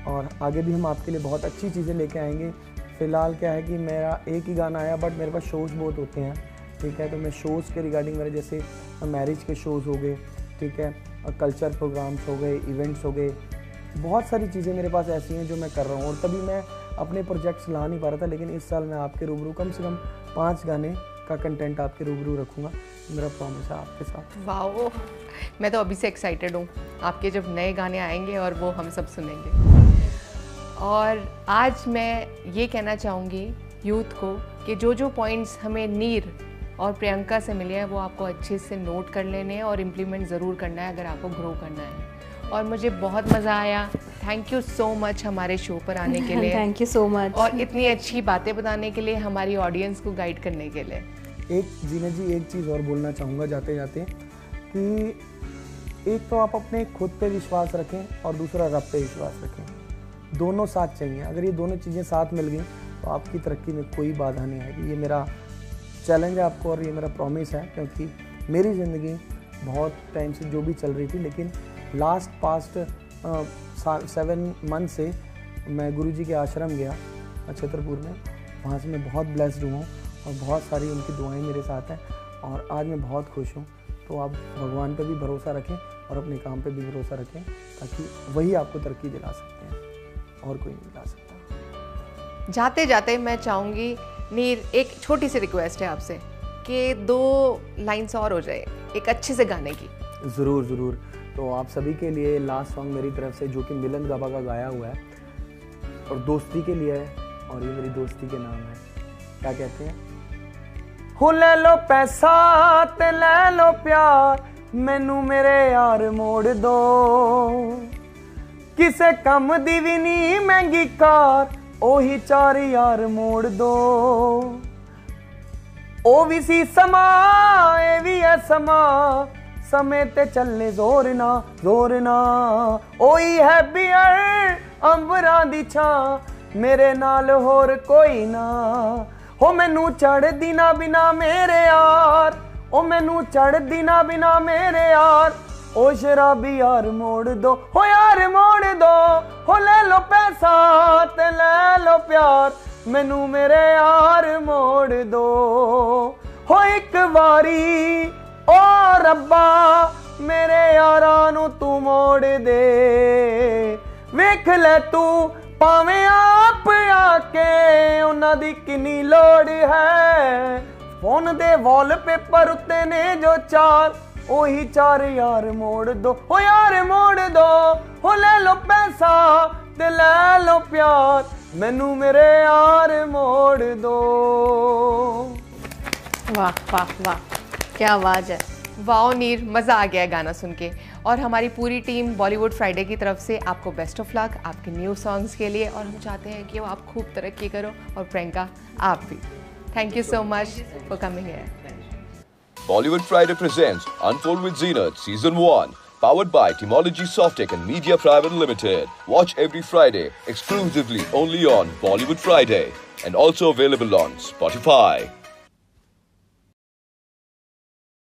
और आगे भी हम आपके लिए बहुत अच्छी चीज़ें लेके आएंगे। फ़िलहाल क्या है कि मेरा एक ही गाना आया, बट मेरे पास शोज़ बहुत होते हैं, ठीक है। तो मैं शोज़ के रिगार्डिंग मेरे जैसे मैरिज के शोज़ हो गए, ठीक है, कल्चर प्रोग्राम्स हो गए, इवेंट्स हो गए, बहुत सारी चीज़ें मेरे पास ऐसी हैं जो मैं कर रहा हूँ। और तभी मैं अपने प्रोजेक्ट्स ला नहीं पा रहा था, लेकिन इस साल मैं आपके रूबरू कम से कम 5 गाने का कंटेंट आपके रूबरू रखूँगा, मेरा प्रॉमिस है आपके साथ। वाओ, मैं तो अभी से एक्साइटेड हूँ आपके जब नए गाने आएंगे और वो हम सब सुनेंगे। और आज मैं ये कहना चाहूँगी यूथ को कि जो पॉइंट्स हमें नीर और प्रियंका से मिले हैं वो आपको अच्छे से नोट कर लेने हैं और इम्प्लीमेंट ज़रूर करना है अगर आपको ग्रो करना है। और मुझे बहुत मज़ा आया, थैंक यू सो मच हमारे शो पर आने के लिए। Thank you so much. और इतनी अच्छी बातें बताने के लिए, हमारी ऑडियंस को गाइड करने के लिए। एक जीना जी, एक चीज़ और बोलना चाहूँगा जाते जाते, कि एक तो आप अपने खुद पे विश्वास रखें और दूसरा रब पे विश्वास रखें, दोनों साथ चाहिए। अगर ये दोनों चीज़ें साथ मिल गई तो आपकी तरक्की में कोई बाधा नहीं आएगी। ये मेरा चैलेंज है आपको और ये मेरा प्रॉमिस है, क्योंकि मेरी ज़िंदगी बहुत टाइम से जो भी चल रही थी, लेकिन पास्ट 7 मंथ से मैं गुरुजी के आश्रम गया छतरपुर में, वहाँ से मैं बहुत ब्लेस्ड हुआ हूँ और बहुत सारी उनकी दुआएं मेरे साथ हैं, और आज मैं बहुत खुश हूँ। तो आप भगवान पे भी भरोसा रखें और अपने काम पे भी भरोसा रखें, ताकि वही आपको तरक्की दिला सकते हैं और कोई नहीं दिला सकता। जाते जाते मैं चाहूँगी नीर, एक छोटी सी रिक्वेस्ट है आपसे कि 2 लाइन्स और हो जाए एक अच्छे से गाने की। ज़रूर ज़रूर। तो आप सभी के लिए लास्ट सॉन्ग मेरी तरफ से, जो कि मिलन गाबा का गाया हुआ है और दोस्ती के लिए है, और ये मेरी दोस्ती के नाम है। क्या कहते हैं? हो ले लो पैसा ते ले लो प्यार, मैनू मेरे यार मोड़ दो, किसे कम दी भी नहीं महंगी कार, ओही 4 यार मोड़ दो। ओ भी सी समा ए भी है समा, समय ते चलने जोर ना ओही है बियर अंबरां दी छां, मेरे नाल होर कोई ना। हो मैनू चढ़ दिना बिना मेरे यार, ओ मैनू चढ़ दिना बिना मेरे यार, ओ शराबी यार मोड़ दो, हो यार मोड़ दो। हो ले लो पैसा ते ले लो प्यार, मैनू मेरे यार मोड़ दो हो एक वारी ओ रब्बा मेरे यारां नू तू मोड़ दे वेख ले तू भावें आप आके उन्हां दी किन्नी लोड़ है फोन दे वॉलपेपर उत्ते ने जो चार ओही चार यार मोड़ दो हो यार मोड़ दो हो ले लो पैसा ते ले लो प्यार मैनू मेरे यार मोड़ दो। वाह वाह वाह, क्या आवाज़ है। वाओ नीर, मज़ा आ गया गाना सुन के। और हमारी पूरी टीम बॉलीवुड फ्राइडे की तरफ से आपको बेस्ट ऑफ लक आपके न्यू सॉन्ग्स के लिए, और हम चाहते हैं कि वो आप खूब तरक्की करो, और प्रियंका आप भी। Thank you so much for coming here. Bollywood Friday presents Unfold with Zenith Season 1, powered by Timology Softech and Media Private Limited. Watch every Friday exclusively only on Bollywood Friday, and also available on Spotify.